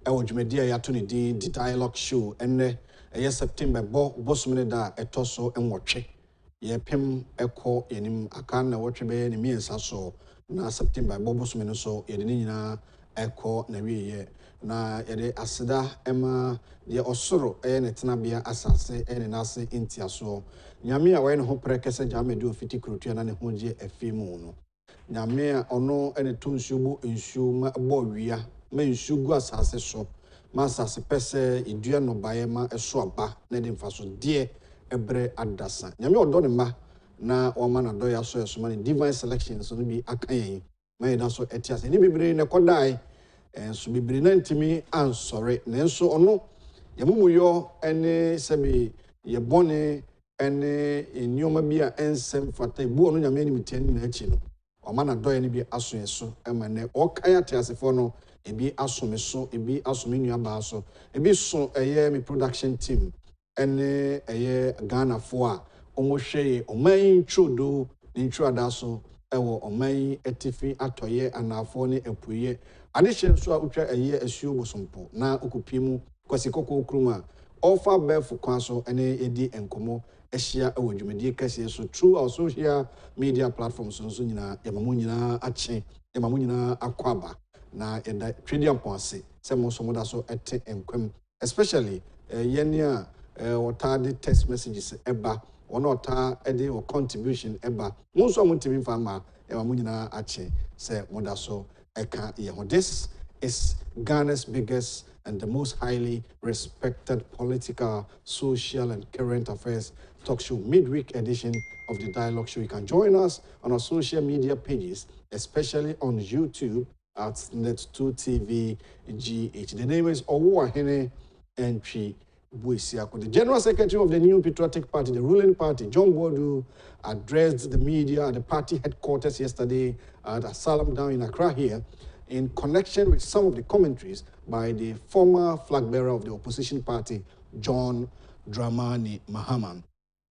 ɛwɔ dwumadi a yɛato ne din the dialogue show ɛnɛ ɛyɛ September bosomene da ɛtɔ so nwɔtwe yɛpem ɛkɔ yɛnim aka na wɔtwe bɛyɛ ne mmiɛnsa so na September bosomene so yɛde ne nyinaa ɛkɔ na wieyɛ na yɛde aseda ɛma deɛ ɔsoro ɛyɛ ne tenabea asase ɛyɛ ne nase ntiasoɔ nyame a wɔyɛ ne ho prɛ kɛsɛ gyamede ofiti kurotua na ne ho gye afi mu no nyame a ɔno ɛne to nsuo bo nsuo ma bɔ wia ma nsuo gu asase so ma asase pɛ sɛ edua nnɔbaeɛ ma ɛso aba na de mfa so deɛ ɛbrɛ adasa nyame ɔdɔ ne ma na ɔma na dɔ yɛ aso ɛso ma ne divine selection so no bi aka yɛn ma yɛda so ɛte ase ne bebree na kɔdae so bebree na ntimi ansɔre nanso ɔno yɛmomuyɔ ɛne sɛbe yɛbɔne ɛne nneɔma bi a ɛnsɛm fata ebu ɔno nyame anim tiɛ nyina akyi no ɔma na dɔ yɛ no bi aso yɛ so ɛma nɛ ɔkae ate asefoɔ no ebi asome so ebi asome nuabaa so ebi so ɛyɛ me production team ɛne ɛyɛ Ghanafoɔ a ɔmohwɛ yɛ ɔman yi ntwodo ne ntwoada so ɛwɔ ɔman yi atifi atɔyɛ anaafoɔ ne apueyɛ adehyɛ nso a wotwa ɛyɛ asuo bosompo na okupie mu kwasi kɔkɔɔ kurom a ɔfa bɛfo kwan so ɛne edi nkɔmɔ ahyia ɛwɔ dwumadie kɛseɛ so through our social media platforms nso nyinaa yɛmamu nyinaa akye yɛmamu nyinaa akɔ aba na yɛda twedi ampɔase sɛ mo so moda so ɛte nkwam especially yɛne a wɔtaa de text messages ɛba wɔn ɔtaa ɛde wɔ contribution ɛba mo nso a motimi mfa ma yɛmamu nyinaa akye sɛ moda so ɛka yɛ ho. This is Ghana's biggest and the most highly respected political, social, and current affairs talk show, midweek edition of the Dialogue Show. You can join us on our social media pages, especially on YouTube at Net2TV GH. The name is Owuahene Entry Buisiako. The General Secretary of the New Patriotic Party, the ruling party, John Bodu, addressed the media at the party headquarters yesterday at Asylum down in Accra here, in connection with some of the commentaries by the former flag bearer of the opposition party, John Dramani Mahama.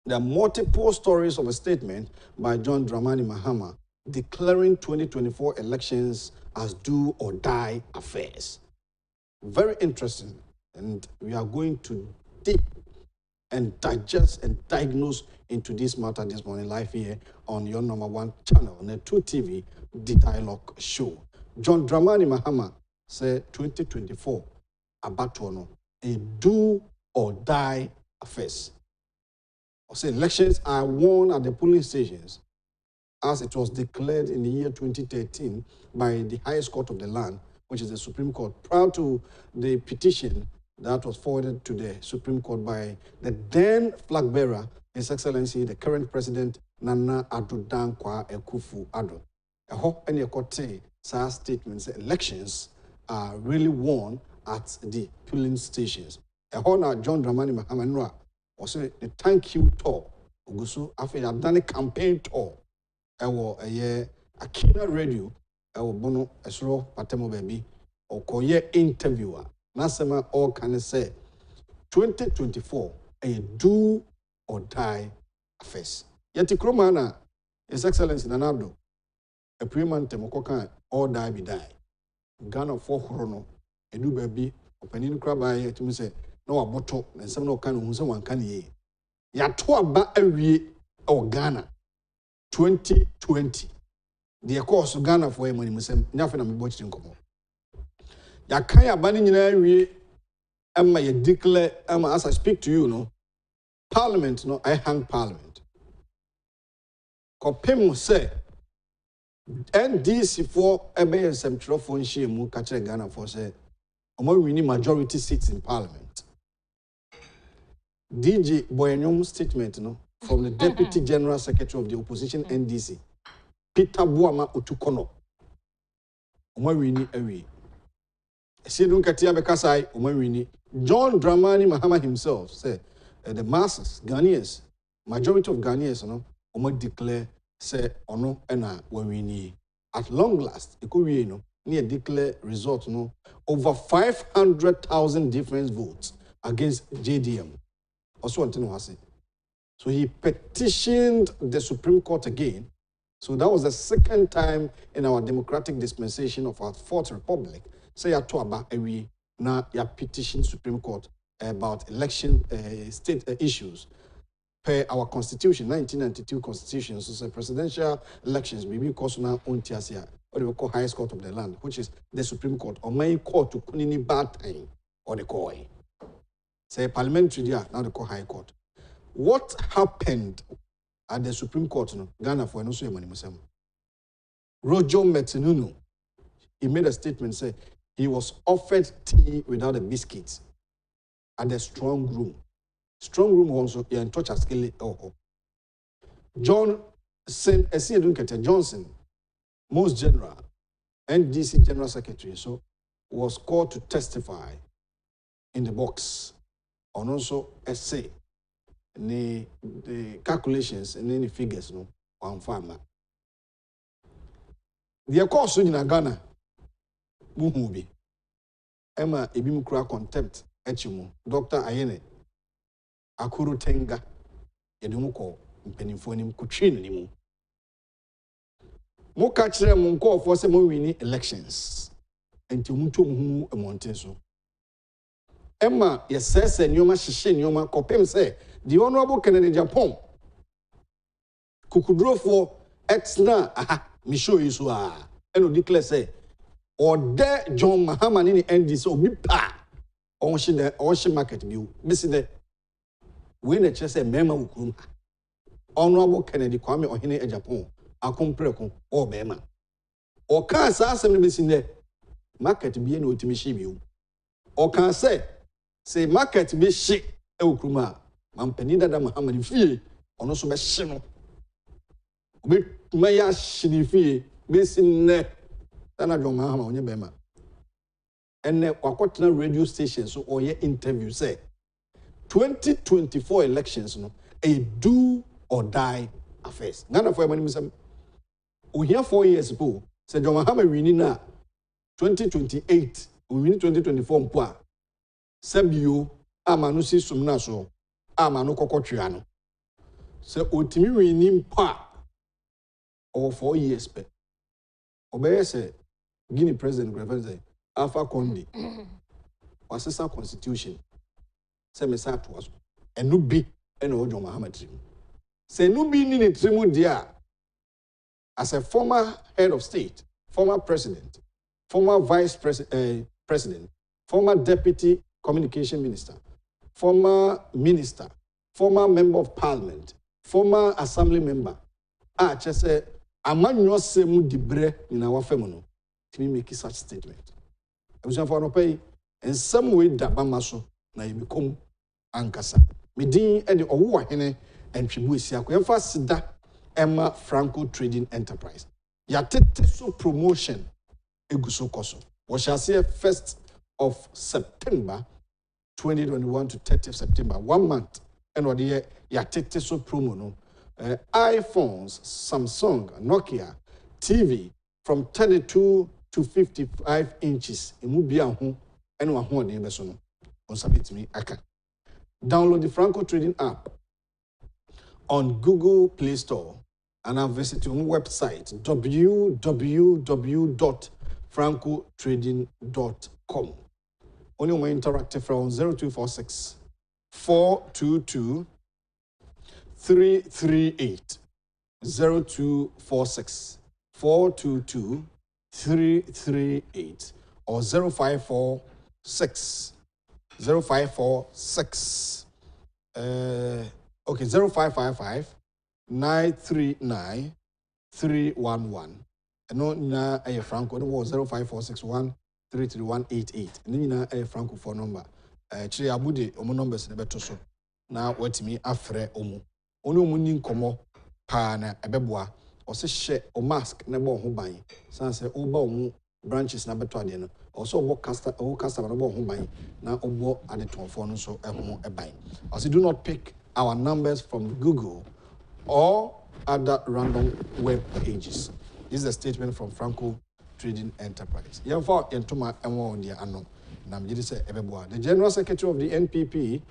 There are multiple stories of a statement by John Dramani Mahama declaring 2024 elections as do or die affairs. Very interesting, and we are going to deep and digest and diagnose into this matter this morning live here on your #1 channel, Net2TV, the Dialogue Show. John Dramani Mahama said 2024 abatono a do or die affairs. I say elections are won at the polling stations as it was declared in the year 2013 by the highest court of the land, which is the Supreme Court, prior to the petition that was forwarded to the Supreme Court by the then flag bearer, His Excellency, the current President, Nana Addo Dankwa Akufo-Addo. I hope any court such statements, elections are really won at the polling stations. I hope now John Dramani Mahama also the thank you tour. Ogusu after I've done a campaign tour. I was a Akina radio. I was bono esro patemo baby or koye interviewer. Nasema all can say 2024 a do or die affairs. Yeti kromana His Excellency Nanado a pre-man temokoka all die be die. Ghana for chrono a do baby opening crab I to me say no a bottle and some no can who someone can ye. Yatua ba a or Ghana 2020. The course of Ghana for a money musem nothing I'm watching come on. Yakaya banning in area Emma ye declare Emma as I speak to you no Parliament no I hang Parliament. Kopemu say NDC for ebe some phone she mu catch Ghana for say omo winning majority seats in Parliament. DJ Boyenyom statement no from the Deputy General Secretary of the Opposition NDC, Peter Buama Otukono. Omo winning away. See don't katia bekasai omo winning. John Dramani Mahama himself said the masses, Ghanaians, majority of Ghanaians no omo declare say ono ena winning. At long last, ikuwi no near declare result no over 500,000 different votes against JDM. Also want to know so he petitioned the Supreme Court again. So that was the second time in our democratic dispensation of our fourth republic. Say atoaba ewi na ya petition Supreme Court about election state issues. Per our constitution, 1992 constitution, so presidential elections, maybe cause now on Tiasia, or they will call highest court of the land, which is the Supreme Court, or main court to Kunini bad time, or the call. Say parliamentary, now they call high court. What happened at the Supreme Court, no, Ghana for no money musem. Rojo Metinunu, he made a statement, say he was offered tea without a biscuit at the strong room. Strong room also, yeah, and touch a skill. Johnson, most general, NDC General Secretary, so was called to testify in the box on also essay, the calculations and any figures, no, on farmer. The course in Ghana, Muhubi, Emma Ibimukra contempt, Echimu, Dr. Ayene. Akuru tenga yedumuko mpenimfoni mkuchini nimu. Muka chire munko ofose mo wini elections. Enti muntu muhu emontenso. Emma yesese nyoma shishe nyoma kopem se the Honorable Kennedy Agyapong kukudrofo exna misho yiso eno declare say ode John Mahama ni NDC obi pa onshi market biu bisi de we na chese mema ukrum Honorable Kennedy Kwame Ohene Agyapong akompreko o bema o kan sa asem be sinde market bi na otimi shi bi o kan say market bi shi e ukrum a mampani dada Muhammad fie ono so be shi no be maya shi fie be sinne tana John Mahama onye bema enne wakotena radio station so oye interview say 2024 elections, no, a do or die affairs. Ghana for money, we here 4 years ago, said John Mahama winning now 2028, we win 2024 mpoa. Sebio, amanusi sumnaso, amanu kokotriano. So ultimi winning pa over 4 years pe. Obey say Guinea President Grevence Alpha Conde was a constitution. Say me say to us, and no be and no John Mahama trim. Say no be ni trimu dia. As a former head of state, former president, former vice president, former deputy communication minister, former minister, former member of parliament, former assembly member. Just say amanyo se mu dibre in our family. To make such statement. I was for no pay in some way that bamaso. Na you become ankasa. Medin and the Owa Hene and Chibuisia, Kuemfa Sida Emma Franco Trading Enterprise. Yatete so promotion Eguso Koso. We shall see 1st of September 2021 to 30th September, 1 month. And what the Yatete so promo no iPhones, Samsung, Nokia, TV from 32 to 55 inches. Imubia hu and wa hu de beso. Submit me, I can download the Franco Trading app on Google Play Store and I'll visit your website www.francotrading.com. Only my interactive from 0246 422 338 0246 422 338 or 0546 0546 0555 939 311 no na a Franco no 05461 33188 ni na a Franco phone number chiri abude omo numbers ne beto so na watimi afre omo onu omo ni nkomo pa na ebeboa o se hye o mask na bo ho ban san se o ba omo branches na beto ade no also work customer no ho ban na obo ade tonfo no so eho eban also do not pick our numbers from Google or other random web pages. This is a statement from Franco Trading Enterprise. Yemfa yentoma enwo on dia ano na mjidi se ebeboa. The General Secretary of the NPP,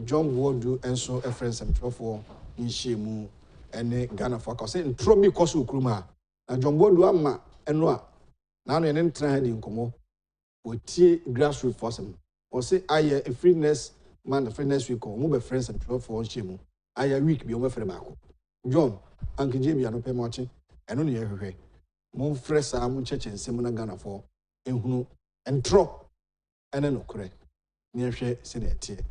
John Wadie, enso efren semtrofo inshemu ene Ghana for ka say ntro bi koso ukruma na John Wadie ama eno a na no ene ntra di nkomo otie grassroots force or say aye a freeness man the freeness week or move friends and 12 for shame aye week be over for bako John Uncle Jamie no pay much and only everywhere more fresh am church and seminar Ghana for ehunu and drop and then okre near share senate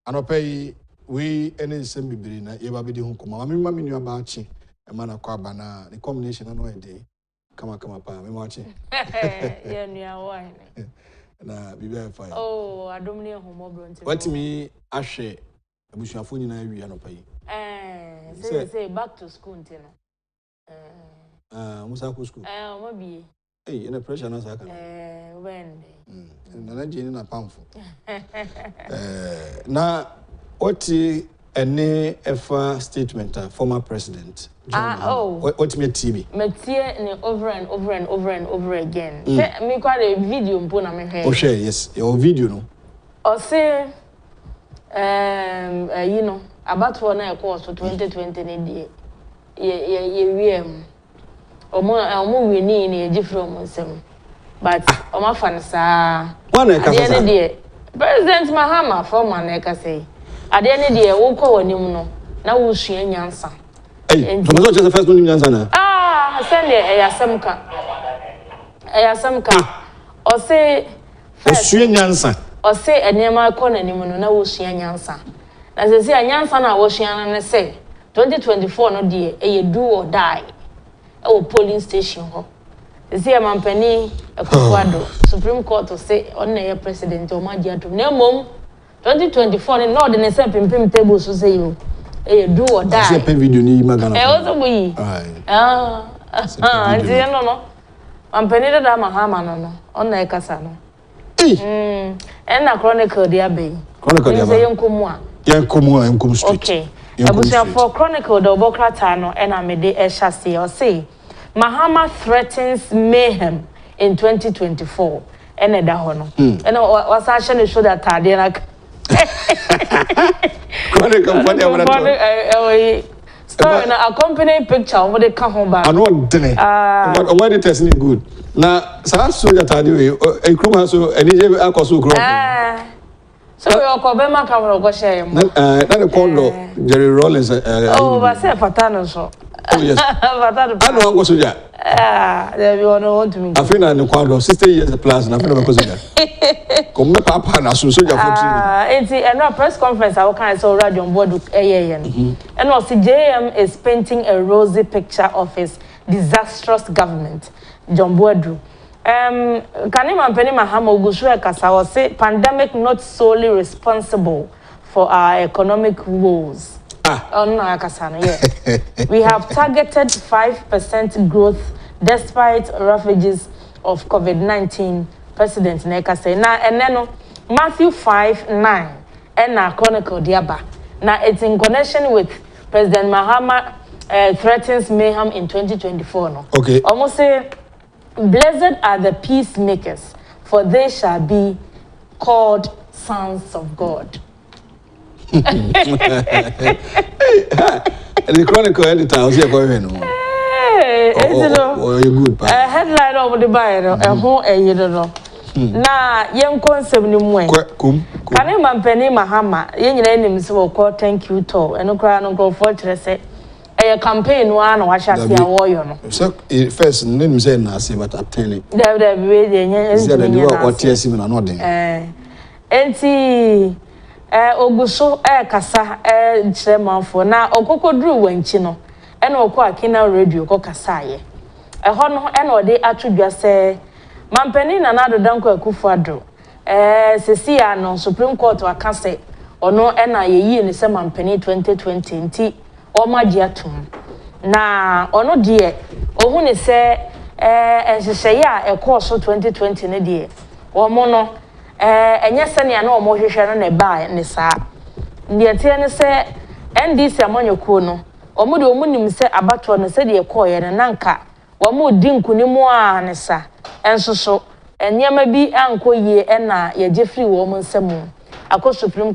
and pay we any same bibiri na ye ba be di hu koma me ma me nua ba chi e ma na kwa ba na the combination na no e dey kama pa me ma chi ye nua wa na bibia fa oh adom ne ho mo bronti what me ahwe abusuafo nyina wi anopa yi say back to school ntino musa ko school mo bi ina pressure na saka when na jeni na pamfo na oti any ever statement former president what me TV metie ne over and over again me kwa the video mpo na me he oh share yes your video no o say you know about for na course 2020 ne die ye wiem omo wini ne eji from nsem but omo fan sa one e kasa die President Mahama former na ka say ade ne de wo kọ wanim no na wo sua nyansa to me so just first no nyansa na send eyasam ka o say first sua nyansa o say enema kọ nanim no na wo sua nyansa na say nyansa na wo sua na say 2024 no de e do or die e polling station ho say mampani akufo-addo Supreme Court say on na president o ma Agyapong na mom 2024 ni no de ne se pimpim table so say you do or die say pen video ni magana also boy no ampeni da Mahama no on na kasa no na chronicle dia be say yankomu street okay abusia for chronicle the obokrata no na me de say o say Mahama threatens mayhem in 2024 da ho no wasa hye ne show that tade na story na accompanying picture over the kahomba I know dene but why the test is good na sa soldier tade we ekruma so enije akoso kro so we okobema camera go share mo na the condo Jerry Rollins but say fatano so oh yes fatano I know go soldier there we want to me I feel na the condo 60 years plus na feel na go soldier come papa na so soldier 14 enti and press conference I can say radio on board and also JM is painting a rosy picture of his disastrous government John Boadu Kanima Mpeni Mahama Ogusue Kasa was say pandemic not solely responsible for our economic woes. We have targeted 5% growth despite ravages of COVID-19. President Neka say na eneno Matthew 5:9 and na chronicle diaba. Now it's in connection with President Mahama threatens mayhem in 2024. No. Okay. Almost say, blessed are the peacemakers, for they shall be called sons of God. The chronicle editor was here going no. You good, headline over the Bible, you know. Na young concept ni mwe. Kani Mpeni Mahama, yenye name so call thank you to. Eno kra no go for say a campaign one wa sha sia wo yo no. So first name say na say but attend. There we dey nya. Say the what TSC na no den. Enti oguso kasa chiremanfo na okokodru wanchi no. Ena okọ akina radio ko kasa ye. Ho no ena ode atudwa say Mampeni na nado danko akufo-addo sesi ya no Supreme Court waka say ono ena yeyi ne se Mampeni 2020 nti o ma Agyapong na ono de ohu ne se ehyehyeye a course 2020 ne de o mo no enye se ne na o mo hwehwe no ne ba ne saa de tie ne se NDC amanyokuo no o mo de o mu nim se abato no se de koye ne nanka wa mo di nkunimu a ne sa enso so enyema bi anko yie na ye jefri wo mo nsemu akọ Supreme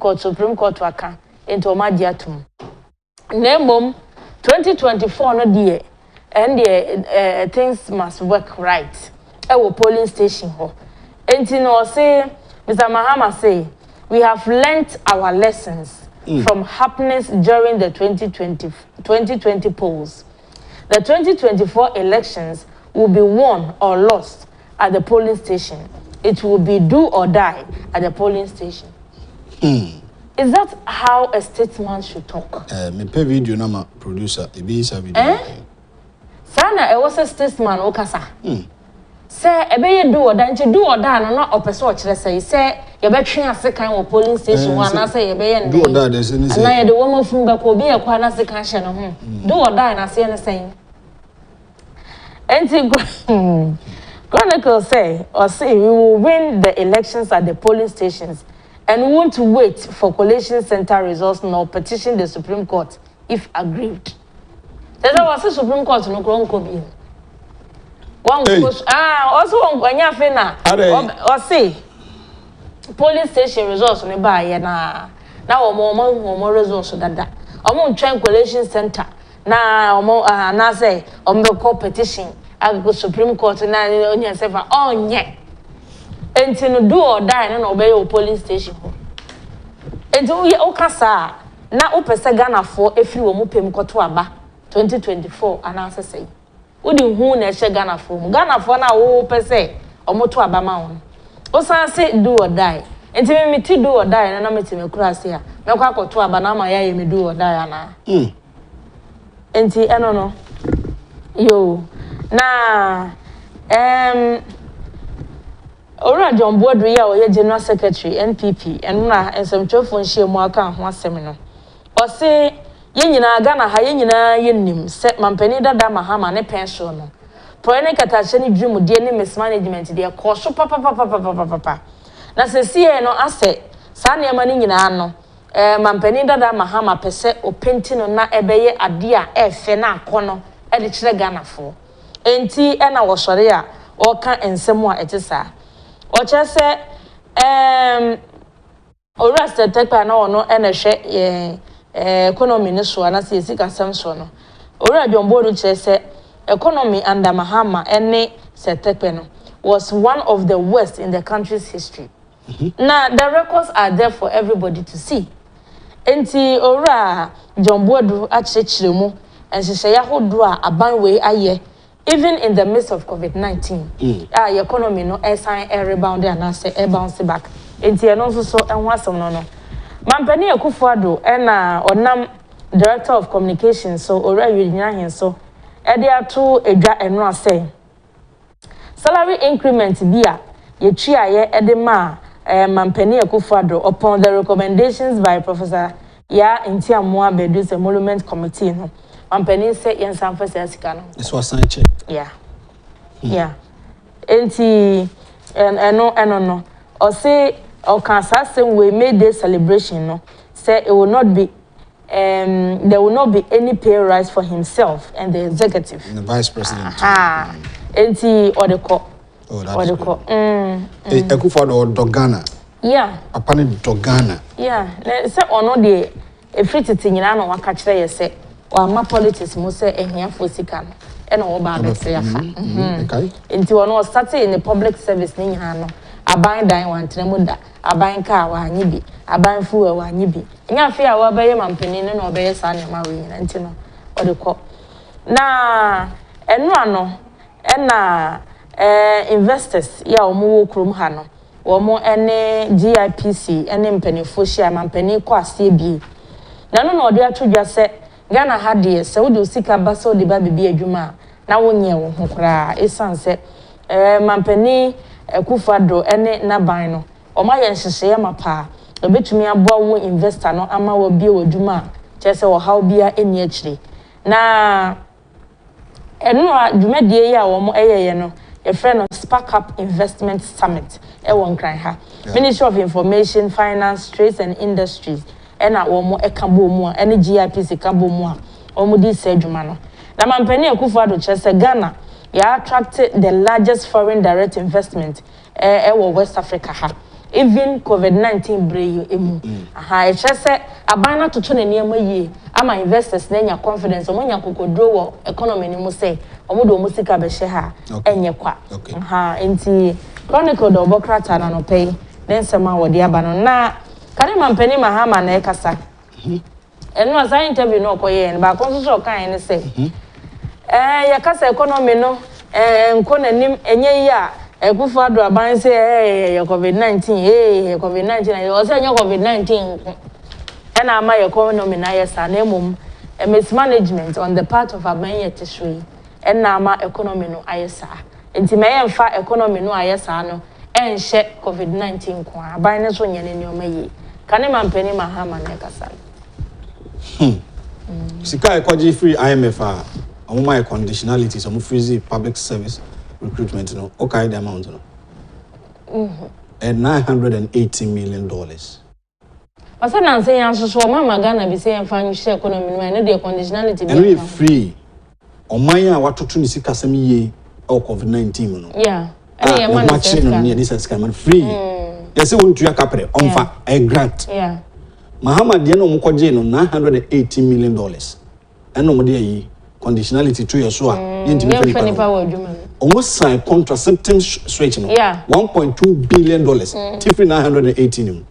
Court aka enti o ma Agyapong na mom 2024 no de and things must work right e wo polling station ho Enti no say Mr. Mahama say we have learnt our lessons from happenings during the 2020 polls. The 2024 elections will be won or lost at the polling station. It will be do or die at the polling station. Is that how a statesman should talk? Me pay video na ma producer. Ebi isa video. Sana e was a statesman okasa. Say ebe do or die. Nche do or die na opeso ochire say ye betwe ase kan wo polling station one na say ye be ye do or die there's any say. Na ye de wo mafun be ko bi ye kwa na se kan hye no ho. Do or die na say ne say. Enti Chronicles say we will win the elections at the polling stations and won't wait for collation center results nor petition the Supreme Court if aggrieved. There's a Supreme Court no kronko bi. One also on kwanya fe na or say polling station results ne ba ye na omo results dada. Omo ntwen collation center na omo na say omo call petition at the Supreme Court na onye sefa onye. Enti no do or die na obey your polling station ho. Enti o kasa na o pese Ghana for efiri wo mu pem koto aba 2024 ananse sei. Udi hu na ehye Ghana for mu. Ghana for na wo pese omoto aba ma won. O san say do or die. Enti me ti do or die na meti me kura se a. Me kwa koto aba na ma ya me do or die ana. Enti eno no. Yo. Na Ora John Boadu ya o ye General Secretary NPP enu na ensemtwefo nhie mu aka ho asem no. O se ye nyina Ghana ha ye nyina ye nim se mampani dada Mahama ne pension no. Pro ne katache ne dwumu de ne mismanagement de ko so papa. Na se sie no ase sa ne ma ne nyina no mampani dada Mahama pese o penti no na ebeye ade a efe na akono e de kire Ghana fo. Enti e na wo sore a o ka ensem a etisa. Oche se Oreste tekpa na ono ene hwe economy ne so na se sika sam so no. Ora Jombo no che se economy under Mahama ene se tekpe no was one of the worst in the country's history. Now the records are there for everybody to see. Enti Ora Jombo do achechire mu enhye ya hodo a abanwe aye. Even in the midst of COVID-19, your economy no sign a rebound and say a bounce back. Enti eno so enwasem no. Mampani akufo-addo na onam Director of Communications so ora yenya hin so e de ato edwa eno ase. Salary increment bia ye tuaye e de ma Mampani akufo-addo upon the recommendations by Professor Ya Ntiamoa Bedu's Emolument Committee no. Mampani say yen sanfa sika no. This was sign check. Yeah. Enti eno no. O say o can sasem we made this celebration no. Say it will not be there will not be any pay rise for himself and the executive. And the vice president. Enti odeko. Oh, that's odeko. Akufo-addo Dogana. Yeah. Apani Dogana. Yeah. Say ono de efrititi nyina no waka kire ye say ma politics mo say ehia for sika no e na wo ba be say afa okay enti wono started in the public service ni nyina no aban dan wantremu da aban ka wa anyi bi aban fuwa wa anyi bi nya fe a wo ba ye mampani ne no be ye sa ne ma we nyina enti no o de ko na enu ano e na investors ya omo wo krom ha no wo mo ene GIPC ene mpanifo hia mampani ko ase bi na no no de atodwa se Ghana had se wo de sika ba so de ba bibi adwuma na wonye wo ho kra esanse mampani akufo-addo ene naban no o ma ye nhyehyeye mapa obetumi aboa wo investor no ama wo bie wadwuma chese wo haw bia eni akire na eno adwumadie ya wo mo eyeye no e friend of Spark Up Investment Summit e won kran ha Ministry of Information, Finance, Trade and Industries ena wo mo eka bo mu a ene GIPC ka bo mu a o mo di se adwuma no na mampani akufo-addo chese Ghana ya attracted the largest foreign direct investment wo West Africa ha even COVID-19 breyo emu e chese abana toto na niam yie ama investors na nya confidence o mo nya kokodro wo economy ni mo say o mo do mo sika be hye ha enye kwa enti Chronicle do Bokrata na no pay then sama Wadie aba no na kane mampani Mahama na ekasa eno asa interview no koye en ba kon so kan ne say ya kasa economy no nko nanim enye yi a akufo-addo aban say COVID-19 COVID-19 na say COVID-19 and ama economy na yesa na emum mismanagement on the part of abanye tishree and na ama economy no ayesa enti me yemfa economy no ayesa no enhye COVID-19 kwa aban ne so nyane ne omayi kane mampani Mahama na kasa sika ekwaji free IMF my conditionality some free public service recruitment no okay the amount no and $980 million. Asa na say yanso so mama Ghana be say enfan share economy no na the conditionality be and free oman a watoto ni sika sem ye o COVID-19 no yeah and your man is this scam free yes we want to capre onfa a grant yeah Mahama de no mkoje no $980 million and no de yi conditionality to your so a yintimi almost sign contraceptive switch no $1.2 billion tifri $980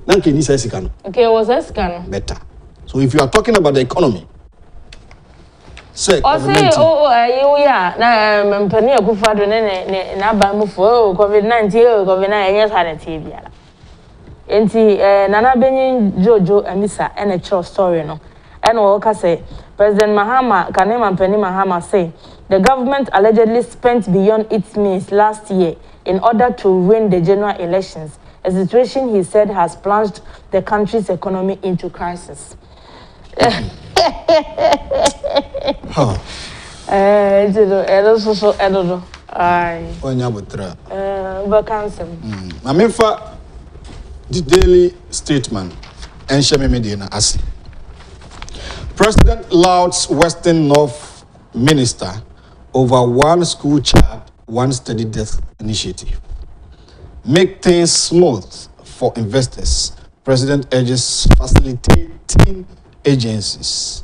nanke ni say sika no okay was that scan better so if you are talking about the economy say na mpani akufo-addo ne na ba mu fo COVID-19 COVID-19 yes sanity biara enti nana benyin jojo amisa and a true story no and we say President Mahama kanema mpani Mahama say the government allegedly spent beyond its means last year in order to win the general elections, a situation he said has plunged the country's economy into crisis. The Daily Statesman and Kencity Media na asi. President louds Western North Minister over one school child, one steady desk initiative. Make things smooth for investors. President urges facilitating agencies.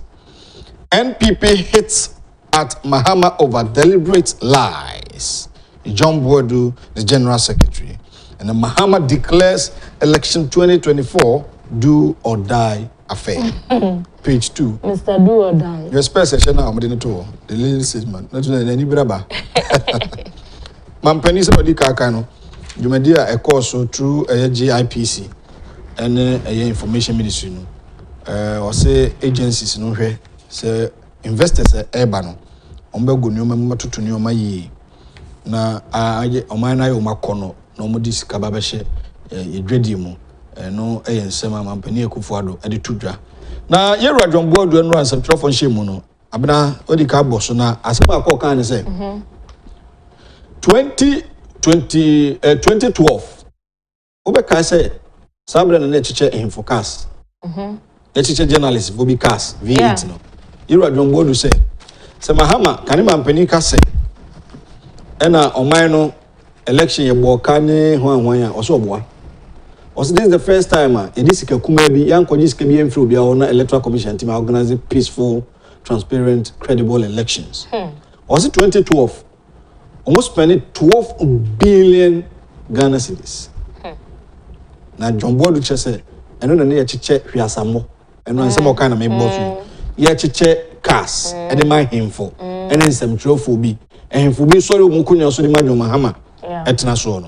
NPP hits at Mahama over deliberate lies. John Wadie, the General Secretary. And the Mahama declares election 2024 do or die affair. Page 2. Mr. Do or die. Your spare session now, the little statement. Not to any braba. Mampeni somebody kakano. You may dear a course through a GIPC and a information ministry. Or say agencies no here. Say investors ebano. Ombego nyoma matutu nyoma yi. Na omana yo makono. No modis kababeshe yedwedi mu no ensema mampani akufo-addo ade tudwa na yewura John Wadie no ansem trofo nhye mu no abena odi ka boso na asema akọ ne say 2012 obeka say sabra na chiche infocast chiche journalist Bobby Cast V8 no yewura John Wadie say Mahama kane mampani ka say ena oman no election ye boka ne hwan ya oso oboa also this is the first time edisika kuma bi yankoji sika bi emfro bia ona electoral commission team organizing peaceful transparent credible elections also 2012 almost spending 12 billion Ghana cedis na John Wadie chese eno na ye chiche hwiasamo eno nsem o kana me boss ye chiche cars e de man himfo eno nsem trofo bi ehimfo bi sori omukunya so de madwo Mahama etna so no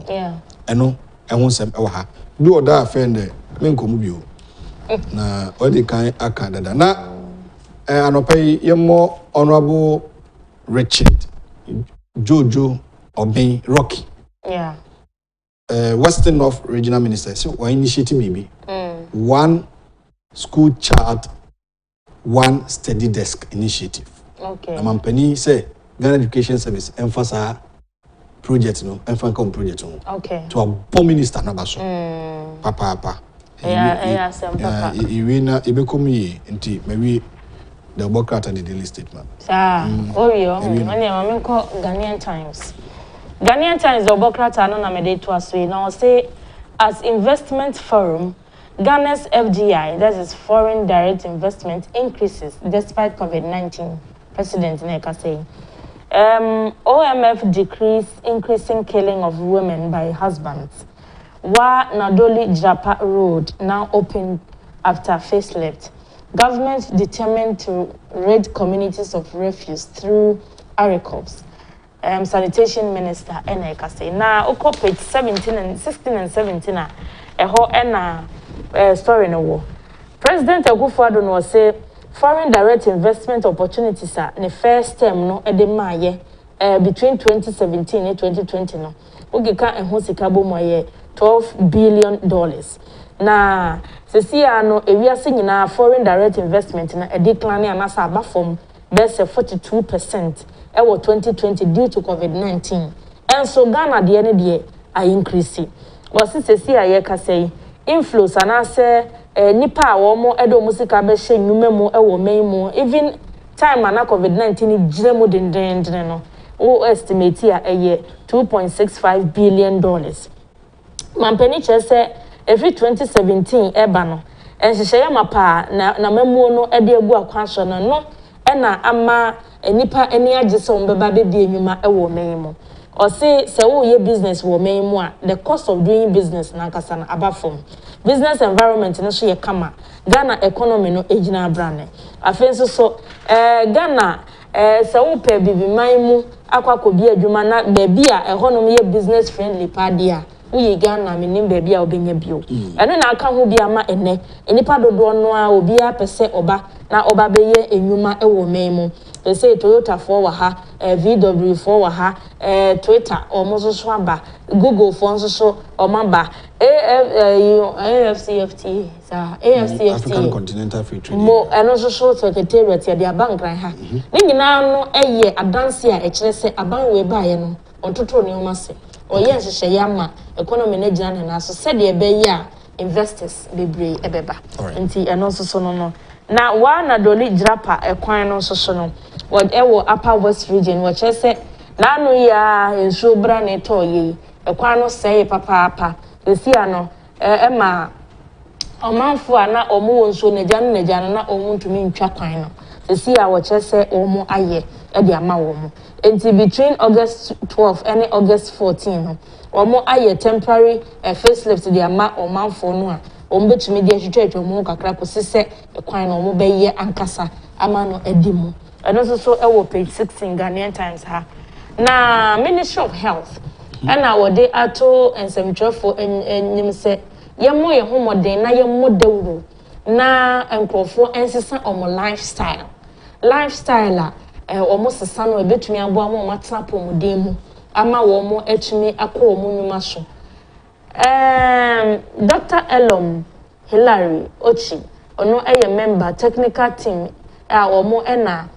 eno ehun sem e wa ha do oda afende men komu bio na odi kan aka dada na anopai yemo honorable Richard Jojo Obin Rocky Western North Regional Minister so we initiative maybe one school child one steady desk initiative okay amampani say Ghana Education Service emphasize project no enfan project no okay to a bomb minister na baso papa sem papa iwe na ibekomi nti mewi the Democrat and the Daily Statement oyo mane mame ko Ghanaian Times the Democrat no na mede to aso na say as investment forum Ghana's FDI, that is foreign direct investment, increases despite COVID-19. President Neka saying OMF decrees increasing killing of women by husbands. Wa Nadoli Japa Road now opened after facelift. Government determined to rid communities of refuse through ARICOPS. Sanitation Minister Eneka say. Now, page 16 and 17 story no war. President Akufo-Addo no say foreign direct investment opportunities are the first term no edemaye between 2017 and 2020 no. Ogeka enho sika bomu aye $12 billion. Na sesia no ewiase nyina foreign direct investment na decline anasa aba from best 42% ewo 2020 due to COVID-19. And so Ghana de ne de I increase. Was sesia ye ka say inflows anase nipa a wo mo edo musika be hye nwuma mu ewo man mu even time na COVID-19 gire mu denden no o estimate here $2.65 billion. Mampeni chese every 2017 eba no enhyehyɛ mapa na mamuo no ede egu akwanso no na ama nipa eni agye se ombeba be di enwuma ewo man mu or say wo ye business wo man mu a the cost of doing business na nkasa na aba from business environment no so ye kama Ghana economy no ejina brane afenso so Ghana wo pe bibi man mu akwakobi adwuma na ba bia ehonom ye business friendly party a uye Ghana menim ba bia obenya bio eno na aka ho bia ma ene enipa dodo no a obi a pese oba na oba be ye enwuma ewo man mu they say Toyota for wa ha VW for wa ha Twitter omoso aba Google for so omaba AFCFTA African Continental Free Trade mo eno so secretariat ya dia bank ran ha ni nyina no eye adanse a ekire se aban we ba ye no ontoto ne omase oye nhyehyɛ yama economy na gina na so said e be ya investors bebre ebeba nti eno so no na wa na doli drapa ekwan no so no ewo upper west region wo chese na no ya enso bra ne to ye ekwan no sei papa esia no ema omanfo ana omo wonso na gya na omo ntumi ntwa kwan no esia wo chese omo aye e de ama wo mo enti between August 12 and August 14 no omo aye temporary facelift de ama omanfo no a ombetumi de hwetwe omo kakra ko sese ekwan no omo be ye ankasa ama no edimu eno so ewo page 16 Ghanaian Times ha na Ministry of Health ana wode ato ensemtwefo enyim se yemo ye homoden na yemo dawuro na enkrofo ensesa omo lifestyle a omo sesa no ebetumi abo amo matena pomodem mu ama wo mo etumi akọ omo nyuma so Dr. Elom Hilary Ochi ono eye member technical team a omo na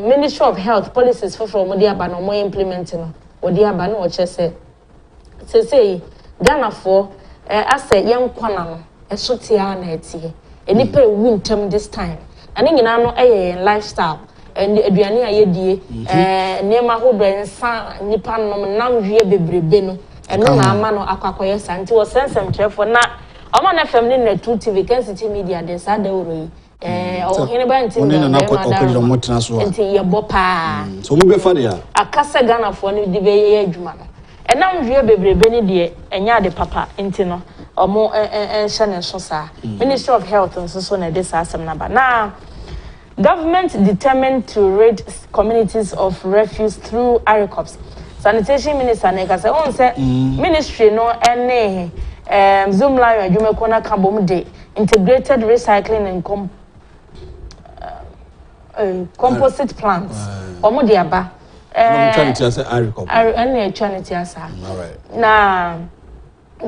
Ministry of Health policies for omo aba no mo implementing no odi aba no o chese say Ghana for ase yenkwana no esotia na etie enipa ewu ntem this time ani nyina no lifestyle and aduane ayedie nema hodo ensa nipa nom nam hwie bebrebe no eno na ama no akwakoye santi wo sensem trefo na omo na fam ni na 2 TV Kencity Media de sa da woro yi o hene ba nti na akwakoye motena so nti ye bopa so mo be fa de a akasa Ghana fo ni de be ye adwuma no enam hwie bebrebe ni de enya de papa nti no omo enhye ne so sa Ministry of Health nso so na de sa asem na ba na government determined to rid communities of refuse through ARICOPS. Sanitation Minister Neka say on say ministry no ene Zoom line adwumako na kabom de integrated recycling and composite plants. Omo de aba charity as ARICOPS. Ene charity asa. All right. Na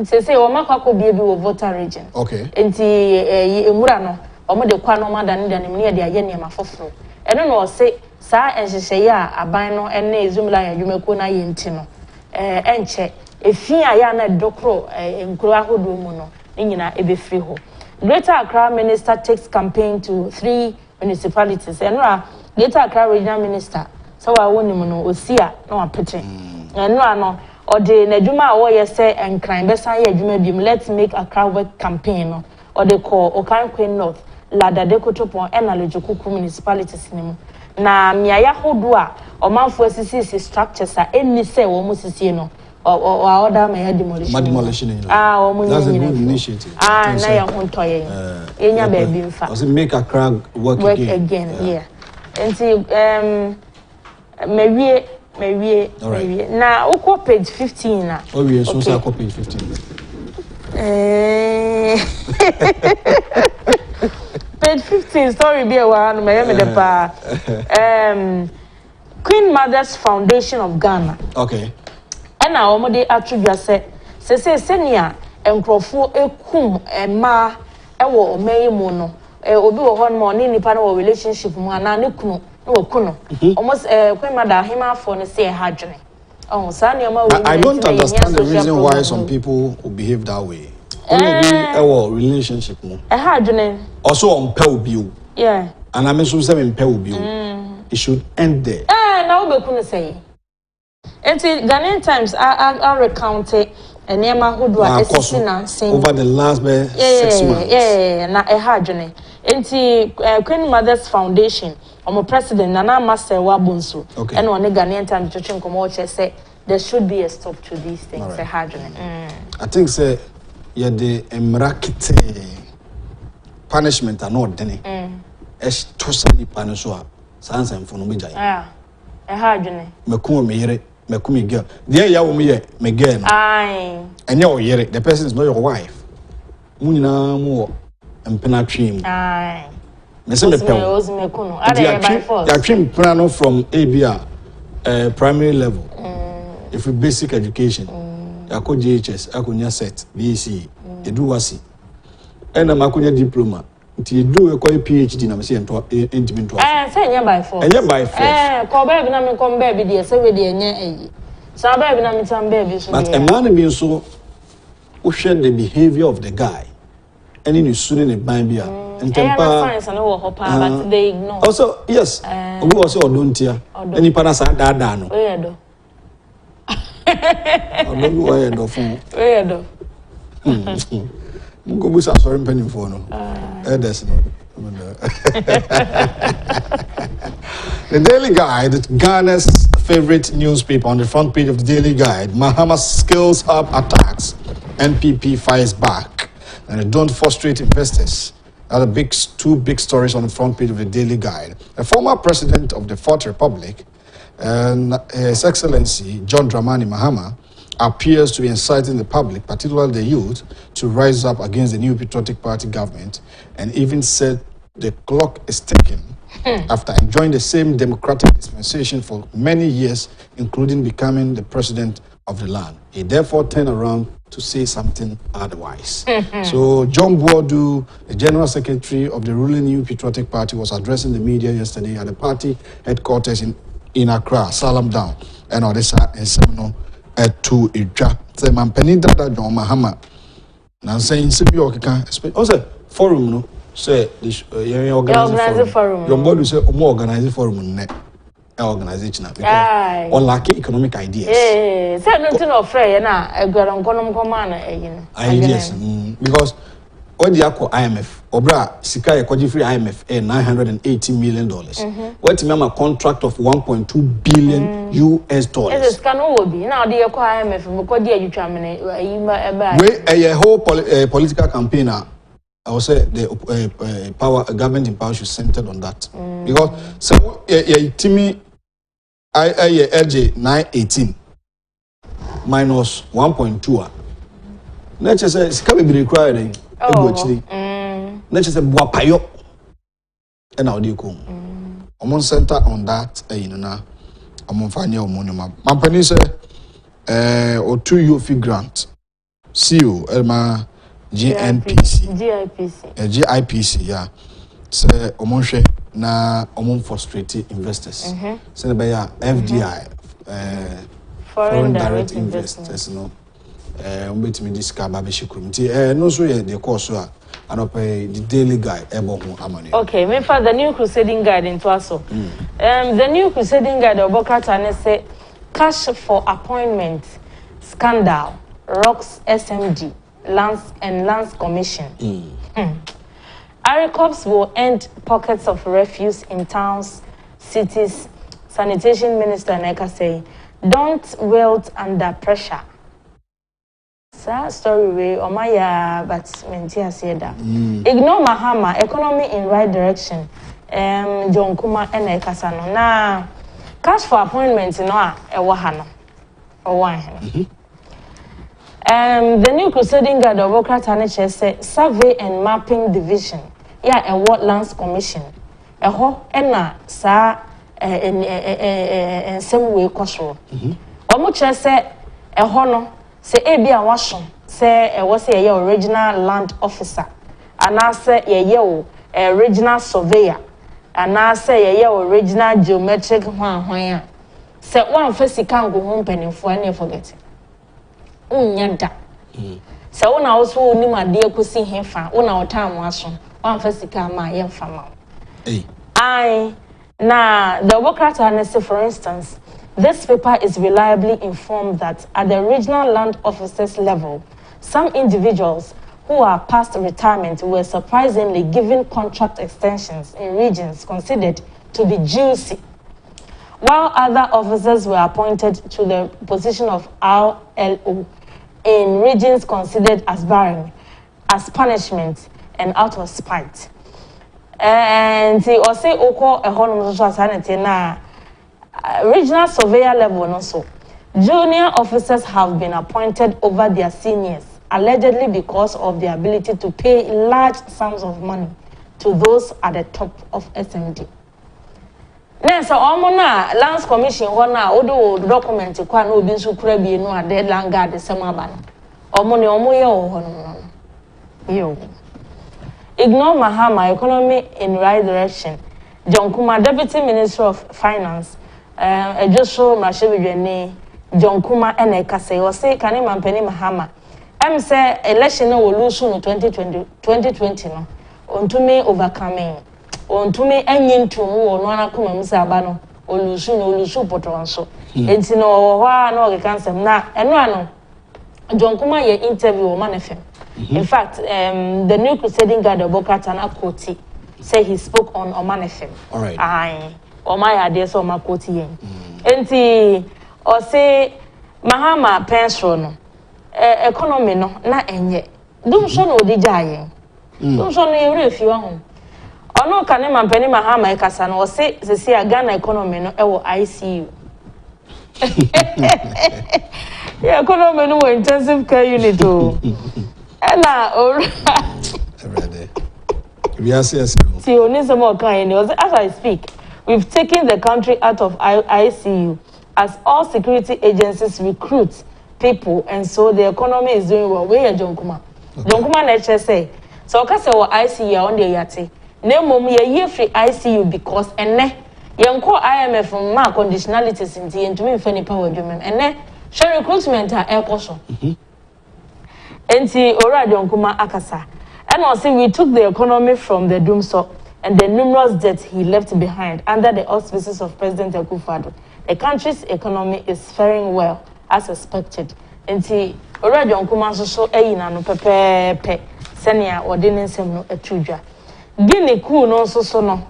say o makwako bi wo voter region. Okay. Enti emura no omo de kwa no madane de ne de aye ne mafoforo eno no se saa enhyehyeye a aban no ene ezumla ya dwumako na ye nti no enche efin aya na dokro enkuro ahodo mu no nyina ebefiri ho Greater Accra Minister takes campaign to 3 municipalities eno a Greater Accra Regional Minister so wa wonim no osia na wapete eno ano ode na dwuma a wo ye se enkran besa ye dwuma bim let's make Accra work campaign no ode call Okankwe North Lada de Kotopon ena lejikuku municipalities nimu na miaya hodo a omanfo asisi structures a enni say wo mo sisi no or order my demolition. That's a good initiative. Na ya hontoye. Enya baby mfa. Does it make a crowd work again? Yeah. Enti maybe na uko page 15 na. Oh we so say page 15. Page 15 story be one me the pa. Queen Mother's Foundation of Ghana. Okay. And now omode atudwa se senia enkrofo ekum ema ewo omeyi mu no obi wo hon mo ni nipa no relationship mu ana ne kunu wo kuno almost Queen Mother hima for ne say hadwene. Oh sania I don't understand the reason why some people will behave that way. Only relationship mu hadwene also on pe obi o. Yeah. And I mean so say me pe obi o. It should end there. Na wo be kunu say Enti Ghanaian Times I recount it and Nema Hudwa over the last 6 months. Yeah, na hadwene. Enti Queen Mother's Foundation, omo president Nana Master Wabunsu. And on the Ghanaian Times judging come say there should be a stop to these things. Hadwene. I think say yeah the emrakite punishment are not done. Es totally punishable. Sans and for no bijay. Hadwene. Mekumo meyere. Me girl. The ya wo me me girl. Aye. And your yere, the person is not your wife. Munina mo empena twim. Aye. Me say me pe. Ya twim plano from ABA primary level. If you basic education. Ya ko JHS, akonya set, BC, edu wasi. And am akonya diploma. Nti edu e ko PhD na me say ento intimi ento. Say nya by force. Enya by force. Ko baby na me kom baby dey say we dey enya eyi. So baby na me tam baby so. But a man be so who share the behavior of the guy. Any you soon in the Bible and temper. But they ignore. Also, yes. Who also don't hear. Any panas are that no. Where do? I don't know why I don't phone. Where do? Go busa sorry penny for no. That's no. The Daily Guide, Ghana's favorite newspaper, on the front page of the Daily Guide, Mahama scales up attacks, NPP fires back, and don't frustrate investors. Are the two big stories on the front page of the Daily Guide. The former president of the Fourth Republic, His Excellency John Dramani Mahama, appears to be inciting the public, particularly the youth, to rise up against the new Patriotic Party government, and even said the clock is ticking after enjoying the same democratic dispensation for many years, including becoming the president of the land. He therefore turned around to say something otherwise. So John Boadu, the General Secretary of the ruling New Patriotic Party, was addressing the media yesterday at the party headquarters in Accra, Salam Down, and Odessa and Seminole to Ija. Say Mampeni Dada John Mahama. Now saying Sibio Kika, also forum no. Say this organize forum. Your body say organize forum net organization because or lack economic ideas. Say nothing of free na ideas because when the IMF obra sika ekoji free IMF $980 million. What me contract of 1.2 billion US dollars. Is can no be now the IMF because dey you try we a whole political campaigner. I would say the government in power should center on that because so Timmy LJ 918 minus 1.2. Let's just say it's coming be required. Let's just say Buapayo and now do come. I'm on center on that. I'm on final monument. My penny say or 2 year fee grant. CEO Elma. GIPC, yeah. So, omonhwe na omon frustrated investors. So, be FDI, foreign direct investors, no. Umbetimi discard babeshikurum. No so ye the course so anope the Daily Guide ebo ho amane. Okay, me for the New Crusading Guide into aso. The New Crusading Guide obokata ne say cash for appointment scandal rocks SMD. Lands Commission. ARICOPS will end pockets of refuse in towns, cities, Sanitation Minister Neka say, don't wilt under pressure. Sad story way, Omaya, but Mentia said that. Ignore Mahama, economy in right direction. John Kuma and Ekasano. Now, cash for appointments in a wahano. Or one. The new Crusading Guard of Okra said Survey and Mapping Division. Yeah, a Wetlands Commission. A ho ena sa in some way cosro. Omuche say a hono. Say ebi a washon say e was a original land officer and I say ye original surveyor and I say ye original geometric hwan say one first can go home penny for any forget unyada say una also ni ma de akusi hefa una otan waso one first can ma ye fama I na the Wokra say for instance. This paper is reliably informed that at the regional land officers level, some individuals who are past retirement were surprisingly given contract extensions in regions considered to be juicy, while other officers were appointed to the position of RLO in regions considered as barren, as punishment, and out of spite. And he also oko ehonum so sanity na regional surveyor level also. Junior officers have been appointed over their seniors, allegedly because of their ability to pay large sums of money to those at the top of SMD. Now, so Omona Lands Commission, odo document kwa no bi nso kura bi no ade land guard semaba no. Omone omoye ohono. Yo. Ignore Mahama, economy in right direction. John Kuma, Deputy Minister of Finance. Just show Mashebidwene John Kuma Eneka say or say Kani Mampeni Mahama. Say election will lose no 2020 no. Ontume overcoming. Ontume enyin to mu no na kuma msabano olusu no olusu potonso. Enti no wa no ke cancel na eno ano John Kuma ye interview o Man FM. In fact, the new Crusading Guard of Bokatana Koti say he spoke on Oman FM. All right. Aye. Omaya de so makoti yen. Enti o say Mahama pensro no economy no na enye. Dum so no odi jaye. Dum so no ye refi wa ho. Ono ka ne mampani Mahama ekasa no o say sesi Ghana economy no e wo ICU. Yeah, economy no intensive care unit o. Ela ora. We are serious. See, only some more kind. As I speak, we've taken the country out of ICU as all security agencies recruit people, and so the economy is doing well. Where John Kuma? John Kuma lecture say, so kase wa ICU on the yate. Ne mom ye free ICU because ene yenko IMF ma conditionalities in the into me feni power domain ene share recruitment a ekoso. Enti ora John Kuma akasa. And also, we took the economy from the doomsday and the numerous debts he left behind under the auspices of President Akufo-addo. The country's economy is faring well, as expected. And see, already on Kumanso so na no pepe senia or didn't seem no etudra. Guinea cool no so no.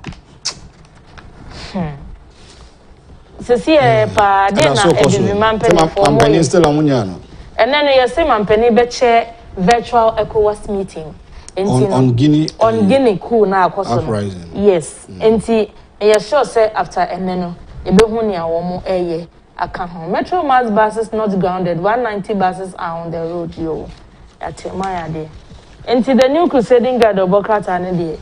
Cecilia pa dena e man penny for money still amunyano. And then you say man penny be chair virtual ECOWAS meeting. On Guinea cool na uprising. Yes. Enti you sure say after eneno ebehu ni awomo eye aka ho. Metro mass buses not grounded. 190 buses are on the road yo. At my day. Enti the new Crusading Guard of Bokata ne dey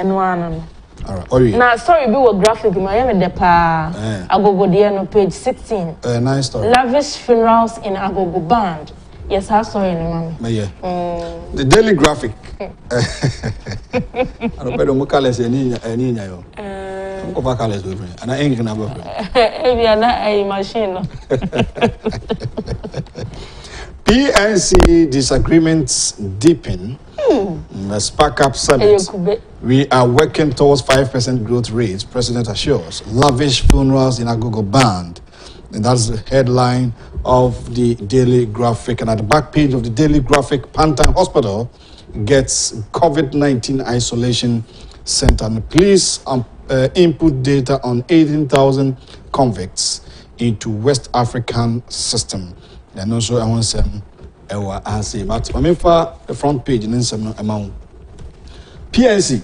eno ano. Alright. Now story be what graphic my am de pa Agogo de no page 16. Nice story. Lavish funerals in Agogo band. Yes, I saw it, mommy. Yeah. The Daily Graphic. I don't know what colors any yo. What colors we bring? And I ain't gonna go. Maybe I'm not a machine. PNC disagreements deepen. The Spark Up Summit. We are working towards 5% growth rates, President assures. Lavish funerals in Agogo band. And that's the headline of the Daily Graphic. And at the back page of the Daily Graphic, Pantine Hospital gets COVID-19 isolation center. And police input data on 18,000 convicts into West African system. And also, I want to say, but I mean, for the front page in some amount. PNC.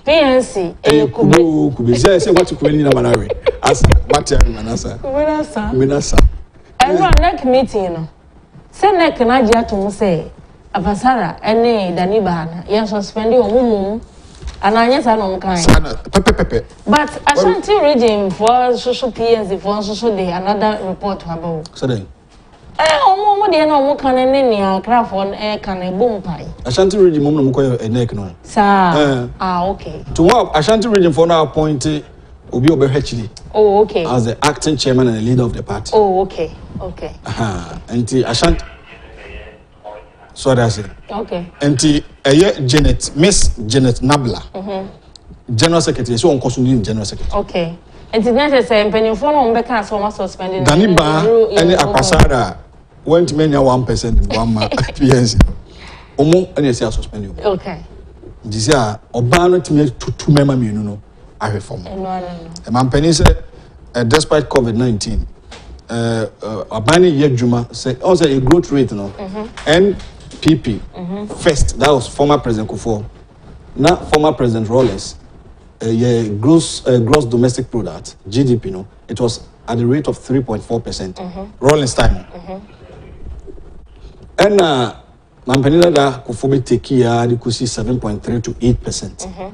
Kube. Say what you call in Manare. As Batian Manasa. Minasa. Everyone neck meeting. Say neck and Agyapong say, Avasara, any Danibana, yes, suspending a and I yes, I don't kind. But Ashanti region for social PNC for social day, another report about. So then. Ashanti region, okay. Tomorrow, Ashanti region for now appointed Obi Oberhechidi. Oh, okay. As the acting chairman and the leader of the party. Oh, okay. And the Ashanti. So that's it. Okay. And the Miss Janet Nabla. General Secretary. So on consulting General Secretary. Okay. And the next say penny phone on back and so much suspended. Daniba and Akwasara went many 1% in 1 month. PNC. Omo any say suspended. Okay. This year Obama to me to member me no I reform. No. Man penny said despite COVID-19 Abani Yejuma said also a growth rate no NPP first, that was former President Kufo, now former President Rawlings. Gross domestic product (GDP), no, it was at the rate of 3.4%. Rawlings time. And Mampenida da Kufobe Tekia, the Kusi 7.3 to 8%.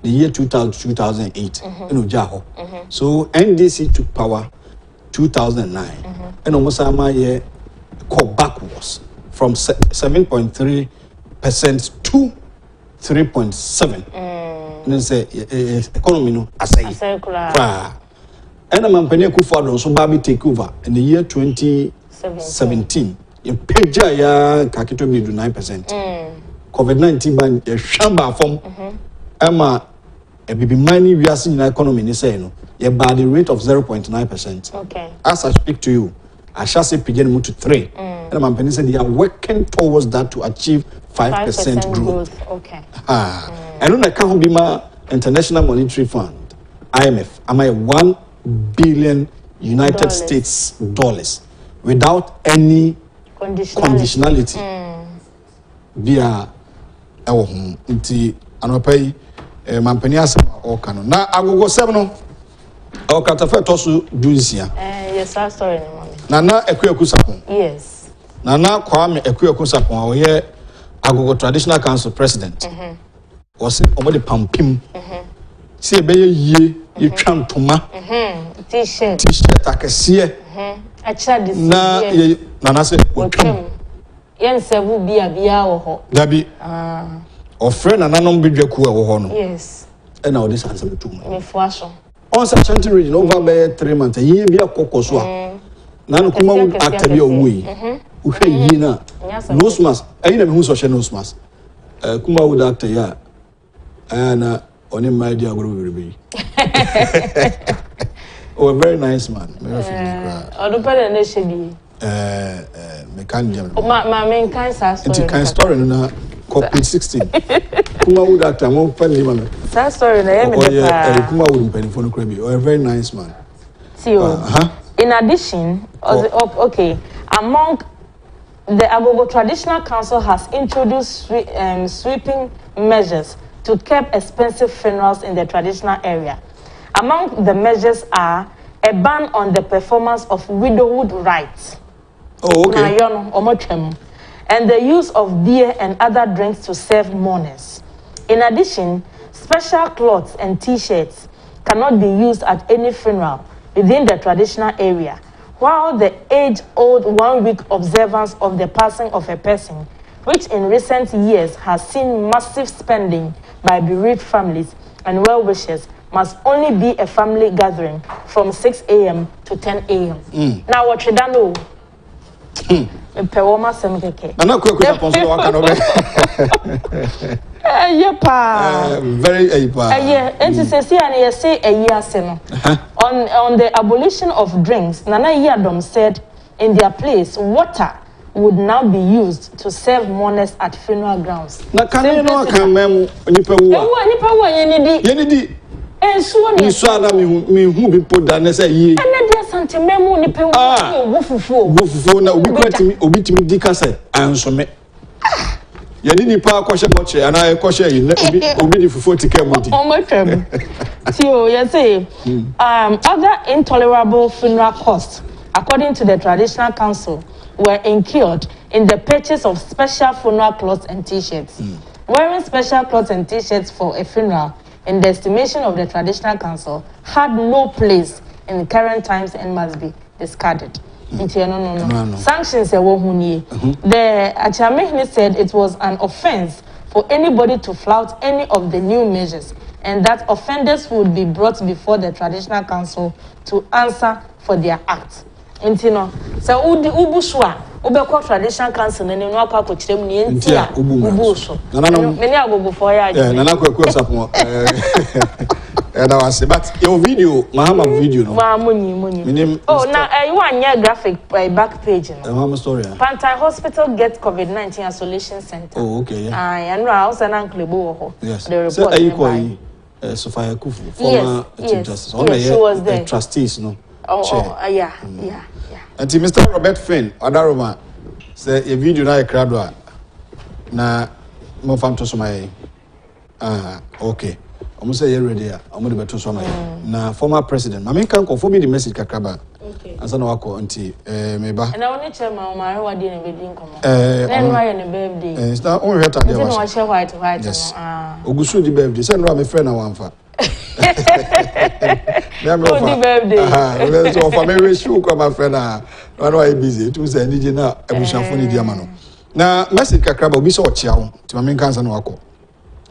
The year 2008 in Ujaho. So NDC took power 2009, and almost a year called backwards from 7.3% to 3.7. And say economy no asay. And a Mampene Akufo-Addo so Babi take over in the year 2017. You peja ya kakito bi 9%. COVID-19 ban e shamba form. Emma e bibi money we are seeing in the economy ni say no. Ye by the rate of 0.9%. Okay. As I speak to you, I shall say pigeon to 3. And Mampene said they are working towards that to achieve 5% growth. Okay. And when I can't be my International Monetary Fund, IMF, am I $1 billion United States dollars without any conditionality. Via our home. Inti anopai mampenias or canon. Now I will go 7 or catafe tosu Dunisia. Yes, I'm sorry, Nana Ekuyakusapon. Yes. Nana Kwame Ekuyakusapon, our here. Agogo Traditional Council President was over the pampim. See a bay ye, you tram toma T-shirt, Akasia. a child is Nana said, welcome. Yes, there will be a beer or Dabi or friend and unknown Bidjaku or honor. Yes. And now this answer to me. Fashion. On such a region over by 3 months, a year be a cocoswa. Nanukuma would act your way. Uhe yina. Nose mask. I never who social nose mask. Kuma would act ya. And on him, my dear, will be. Oh, a very nice man. Very I don't pay an issue. Mechanic. My main kind story na corporate 16. Kuma would act. I'm open limit. That story na Kuma would penny for the or a very nice man. See you. In addition, okay, among the Agogo Traditional Council has introduced sweeping measures to curb expensive funerals in the traditional area. Among the measures are a ban on the performance of widowhood rites. Oh, okay. And the use of beer and other drinks to serve mourners. In addition, special cloths and T-shirts cannot be used at any funeral within the traditional area, while the age-old 1-week observance of the passing of a person, which in recent years has seen massive spending by bereaved families and well-wishers, must only be a family gathering from 6 a.m. to 10 a.m. Now, what you don't know? Very on the abolition of drinks, Nana Yadom said in their place, water would now be used to serve mourners at funeral grounds. Auntie Memo ni pe wufufu na obi timi dika say ansome ya ni nipa kwhye moche ana kwhye yi obi di fufu tika mudi Omare Tio you say other intolerable funeral costs according to the traditional council were incurred in the purchase of special funeral clothes and t-shirts. Wearing special clothes and t-shirts for a funeral in the estimation of the traditional council had no place in current times and must be discarded. No. Sanctions The Agyapong said it was an offense for anybody to flout any of the new measures and that offenders would be brought before the traditional council to answer for their acts. So ubuswa ubekwa traditional council na no akwa kochirem ne entia ubuso many agogo for ya nana kwa sapo na wase but your video mahama video no munyi oh na you wan graphic back page no mahama story Pantai Hospital get COVID-19 isolation center. Oh okay yeah and house na nklebo ho the report Sophia Kufu former chief justice she was there trustees no yeah. And Mr. Robert Finn, Adaroma, say a video na ekradwa na mo fam to so my okay. Omo say you ready omo de beto so my na former president. I mean can confirm the message kakraba. Okay. Ansa na wako anti meba. And I only chairman Omare Wadie na be din komo. Then why na birthday? It's not only that there was. It's no white. Yes. Ogusu di birthday. Say no my friend na wanfa. So for me we should come my friend one why busy to say ni na ebushafo ni dia ma no na message kakraba obi so ochia wo ti ma menkansa na wako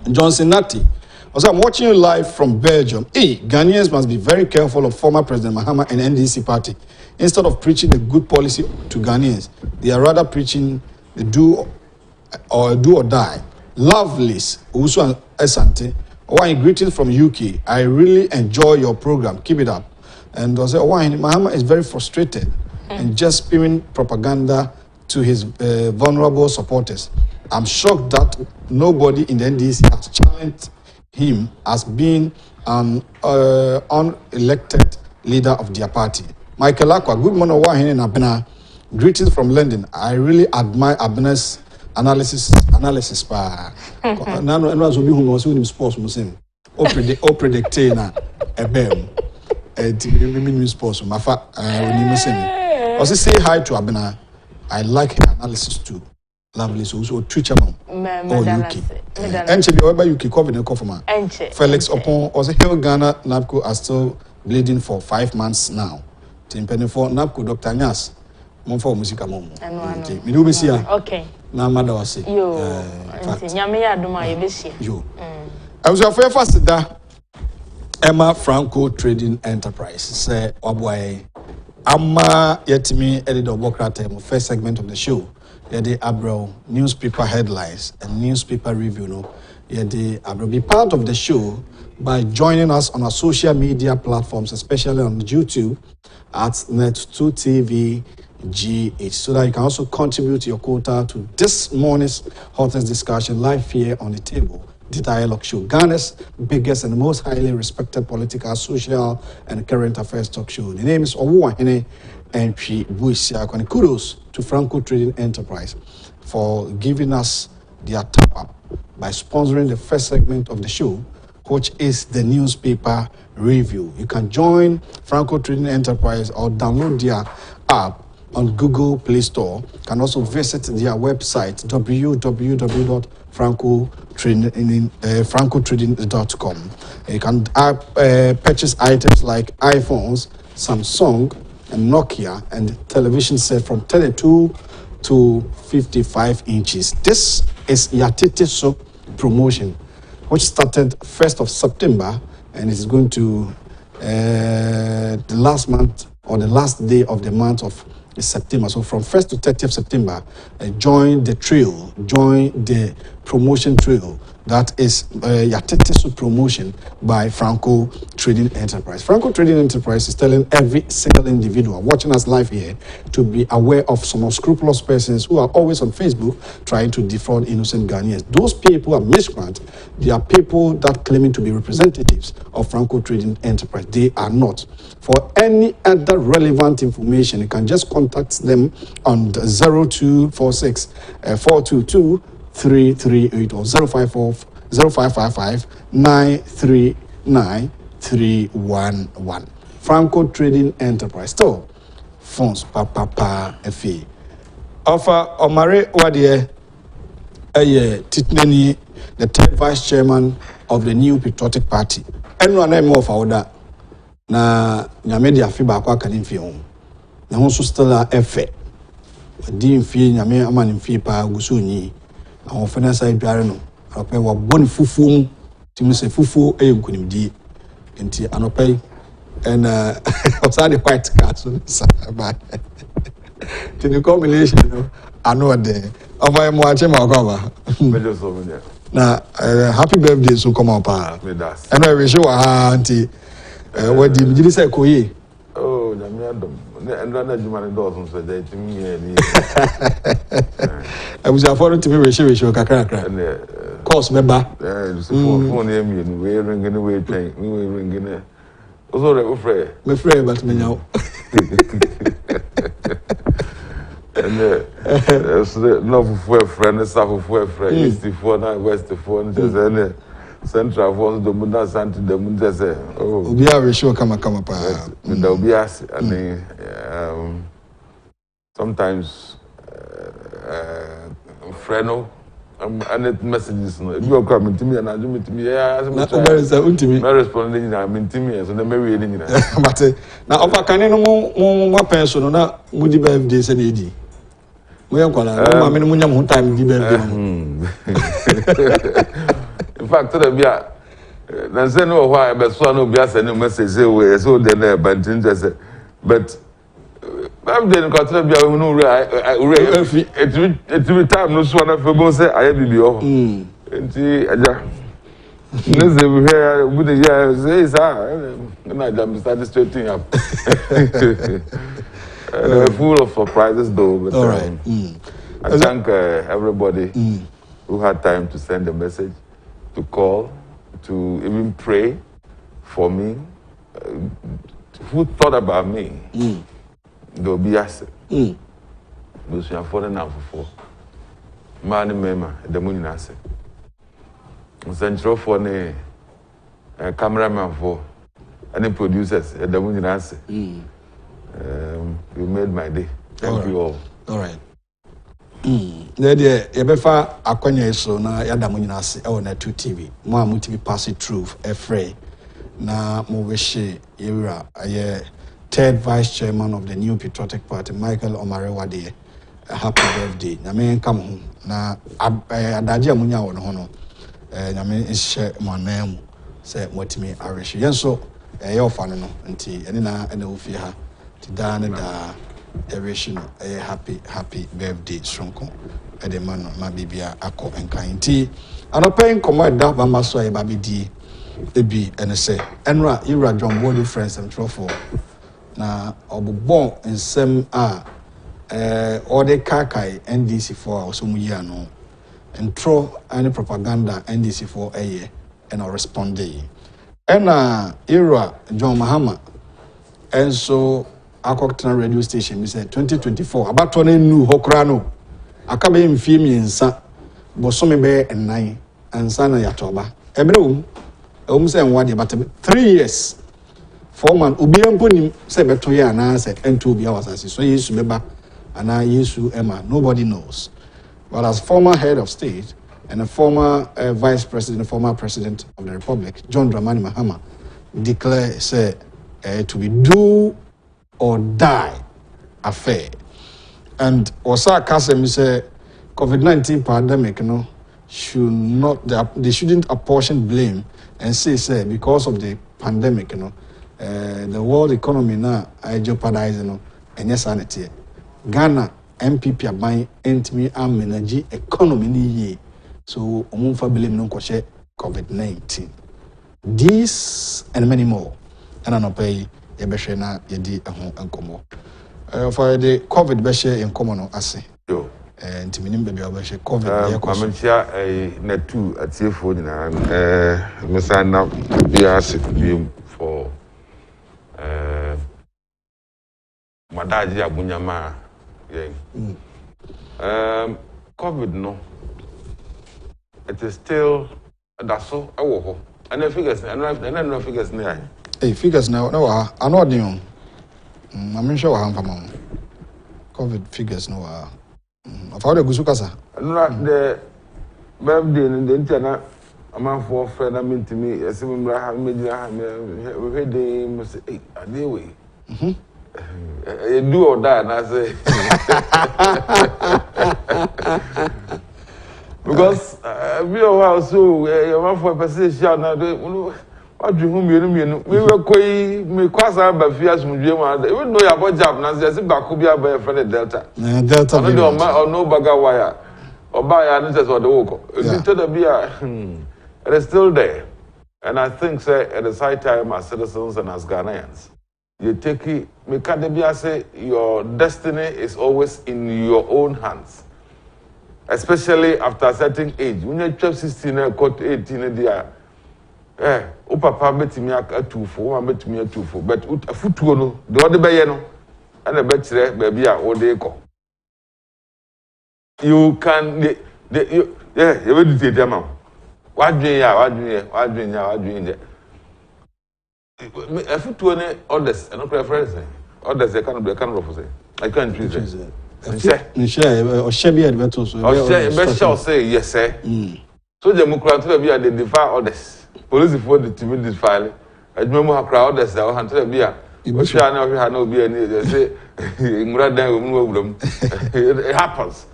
Johnson Nati also I'm watching you live from Belgium. Ghanaians must be very careful of former President Mahama and NDC party. Instead of preaching the good policy to Ghanaians, they are rather preaching the do or die. Lovelies Usu Asante. Why greetings from UK. I really enjoy your program. Keep it up. And I said, why Mahama is very frustrated and just spewing propaganda to his vulnerable supporters. I'm shocked that nobody in the NDC has challenged him as being an unelected leader of their party. Michael Akwa, good morning. Abena. Greetings from London. I really admire Abena's analysis pa na no aso bi hu no so nim sports musem o predict na ebem nim sports mafa oni musem o say hi to Abena. I like her analysis too. Lovely so twitcher man UK enche bi oba UK covid na confirm Felix upon o say Hill Ghana NABCO are still bleeding for 5 months now timpeni for NABCO Dr. Nyas monfa musika mom me do be see okay na mother was say yo nyame ya doma ye be see yo I was your first da Emma Franco Trading Enterprise say oboy ama yetimi edit obokrata mo first segment of the show the abro newspaper headlines and newspaper review no the abro be part of the show by joining us on our social media platforms, especially on YouTube at Net2TV GH, so that you can also contribute your quota to this morning's hottest discussion live here on the table, the Dialogue Show, Ghana's biggest and most highly respected political, social, and current affairs talk show. The name is Owuahene Entry Buisiakwane. Kudos to Franco Trading Enterprise for giving us their tap up by sponsoring the first segment of the show, which is the newspaper review. You can join Franco Trading Enterprise or download their app on Google Play Store. You can also visit their website www.francotrading.com. You can purchase items like iPhones, Samsung, and Nokia, and television set from 32 to 55 inches. This is Yatete Soap promotion, which started 1st of September and is going to the last month or the last day of the month of September. So from 1st to 30th September, join the trail, join the promotion trail that is Yatetisu promotion by Franco Trading Enterprise. Franco Trading Enterprise is telling every single individual watching us live here to be aware of some unscrupulous persons who are always on Facebook trying to defraud innocent Ghanaians. Those people are miscreants. They are people that claiming to be representatives of Franco Trading Enterprise. They are not. For any other relevant information, you can just contact them on 0246 422 338 or 0555 939 311. Franco Trading Enterprise. Still, phones papa FA. Offer Omare Wadie, Titneni, the third vice chairman of the new Patriotic Party. Anyone more for that. Na nyame afiba kwa kan mfie ho na ho so stella efe di mfie nyame ama ne mfie pa guso nyi na ho fena sai biare no ape wa boni fufu mu timi se fufu nkunimdi enti anopai and outside the white car so ba to the combination no ano de over mo ache ma kwa ba mejo so me na happy birthday so come on pa me das and I wish you auntie Wadie, did you say Koye? Oh, Damiadom. And then you doesn't say that to me. I was afforded to me ratio Kakaka. Course member. Phone name you we're ringing away train. We were ringing it. Was all right, afraid. My friend, but me now. And there's no friend, south for friend, east for now, west for and Central phones the Munda Santi the Munda say, oh, we are sure come pa. There'll be us, I mean, sometimes, Freno, and it messages, you are coming to me and I do it to me, yeah, I'm responding, I'm in Timmy, so they may be reading. But now, if I can more person, not would you birthday, said Eddie. We are going to minimum time give in fact, there's no why, but so no be sending message away, so then, but I'm then got to be no it will time no swan of a say, I have you. And see, let's here with the year says, and I'm started straightening up. Full of surprises, though. But, all right. I thank everybody who had time to send a message, to call, to even pray for me, who thought about me. They'll be asked. Those who are fallen out for money, mema, the money answer. Central for a cameraman for any producers, the money answer. You made my day. Thank you all. All right. There, Ebefa Akwanya so na yada mo nyina ase e na 2 TV. Mo a mo TV pass it through free. Na mo wehye yewura aye third vice chairman of the new Patriotic Party, Michael Omare Wadie. Happy birthday. Nyame nka mo na adaje amunya wo no ho no. Nyame nhye mo anam se motimi areshi. Yenso ye ofa no nti ene na ene ofi ha. Ti da ne da areshi no happy birthday Sonko. Edemano na bibia akọ enkan nti anopen komo da ba maso e ba bidi ebi ene se enra ira John Body friends and trofo na obobon nsem a ode kakai NDC for osomu yi ano entro any propaganda NDC for eye and responde ena ira John Mahama enso akọkọtana radio station mi say 2024 abato na nu hokra no akabe mfie miensa bosome be enan ansa na yatoba ebrewum say nwade but 3 years 4 months obi emponim say beto ye ana say ento obi awasase so yesu beba ana yesu ema nobody knows. But as former head of state and a former vice president, former president of the republic, John Dramani Mahama declare say to be do or die affair. And Osa Kasem say COVID-19 pandemic, they shouldn't apportion blame and say because of the pandemic, the world economy now I jeopardizing and sanity. Ghana MPP are buying entity and energy economy ni ye. So omunfa blame no kwahye COVID-19. These and many more. And an pay ye behwe na ye di ho enkomo. For the COVID behwe enkomo no ase. Yo. Ntiminim bebe behwe COVID ye koso. Amchia na two atiefo nyina mesa na bia ase for madaji abunyama yen. COVID no. It is still that's so awo. And the figures, and no figures near. Hey, figures now, no, I know them. I'm sure I'm from COVID figures no. I've heard a Gusukasa. Not the birthday in the internet. A man for a friend, I mean to me, a similar media, we heard they must say, a day way. Do or die, and I say. Because we are so your man for a position now. What do you mean? We were quite me quite a fears from you. Even though you have a job, now there's a back be a friend Delta. Delta, or no bagger wire or buy answers or the walk. It is still there. And I think, say, at the side time, as citizens and as Ghanaians, you take it, me can't say your destiny is always in your own hands. Especially after a certain age. When you're 12, 16, 18, papa bet me a 2-4, bet me a 2-4. But a foot no, the other bayano, and a bet baby or they call. You can, you will do them. What do you, a foot to others, and no preference. Others, they can't be a kind of say. I can't choose it. Or Shabby advertise. Or say, yes, sir. So the Democrats will be identify others. Police for the timid this file. I remember how crowded that was until beer. Which I know we had no beer near. They say, it happens.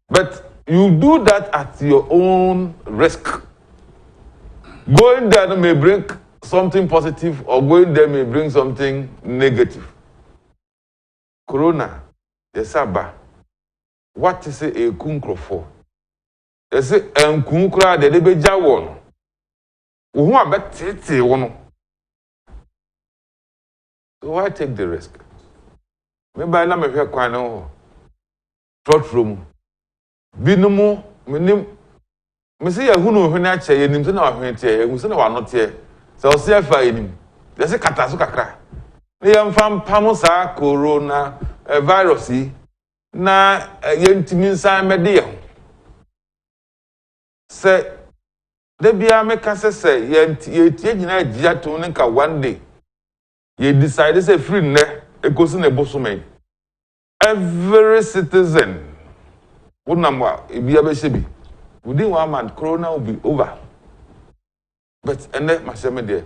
But you do that at your own risk. Going there may bring something positive, or going there may bring something negative. Corona. Yes, Abba. What is a kunkro for? They say, kunkra, the debe jawon. Who are bet one. So why take the risk? Maybe I never hear quite no. Trot room. Binomo, minim. Missy, who know when I say, you know, I'm here, who's not here. So, see if I him. There's a catasuka. They am from Pamosa, Corona. A virus, na yentiminsa media. Say, the bia make us say, yet one day. Ye decide to say free ne, a goes in a bosom. Every citizen would number, if you ever be. Within 1 month, Corona will be over. But, and then, my shame there.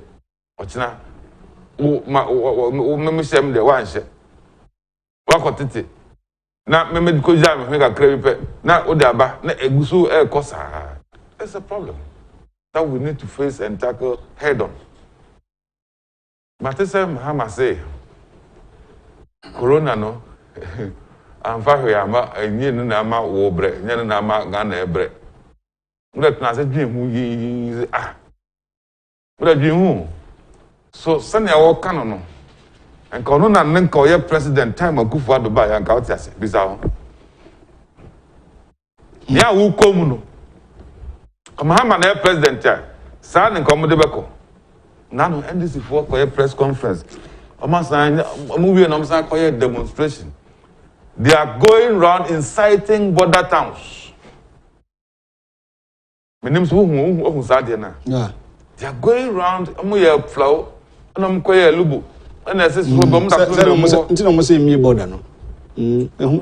What's now? My shame there, one share. Wakotete na medical jam make a crepe na odaba na egusu kosa. It's a problem that we need to face and tackle head on. Matese Mahama say Corona no amfa hwe ama enye na ama wo bre nye na ama Ghana ebre. Ulet na se dwin hu yi ulet dwin hu so sane ya wo kano no. And Corona and then president time akufo-addo buy and count as bizarre. Yeah, who come no? Come on, president. San and come de beko. Now NDC for press conference. A movie and I'm demonstration. They are going around inciting border towns. My name's who's yeah. They are going around. I'm flower and I'm lubu. And I says, no say me border no.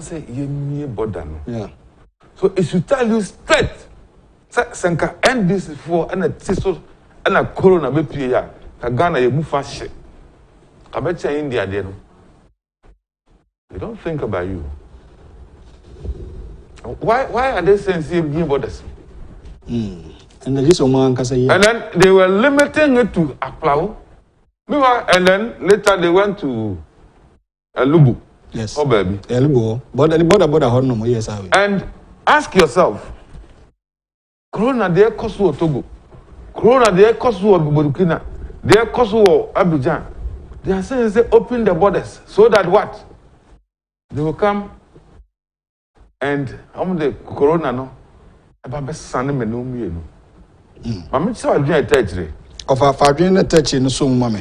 Say me border no. Yeah. So it should tell you straight. Senka end this for and a tiso and a corona be pia. Ghana you move fast shit. I bet you India there. They don't think about you. Why are they saying me borders? And then they were limiting it to Aplau. And then later they went to Lubu. Yes. Oh, baby. Lubu. But the border no more, yes, and ask yourself, Corona de ekoso Togo. Corona de ekoso Burkina. De ekoso Abidjan. They are saying say open the borders so that what? They will come and the corona no. About sending me no me no. Mama say I drink touch. Of our fadrin touch no so mama.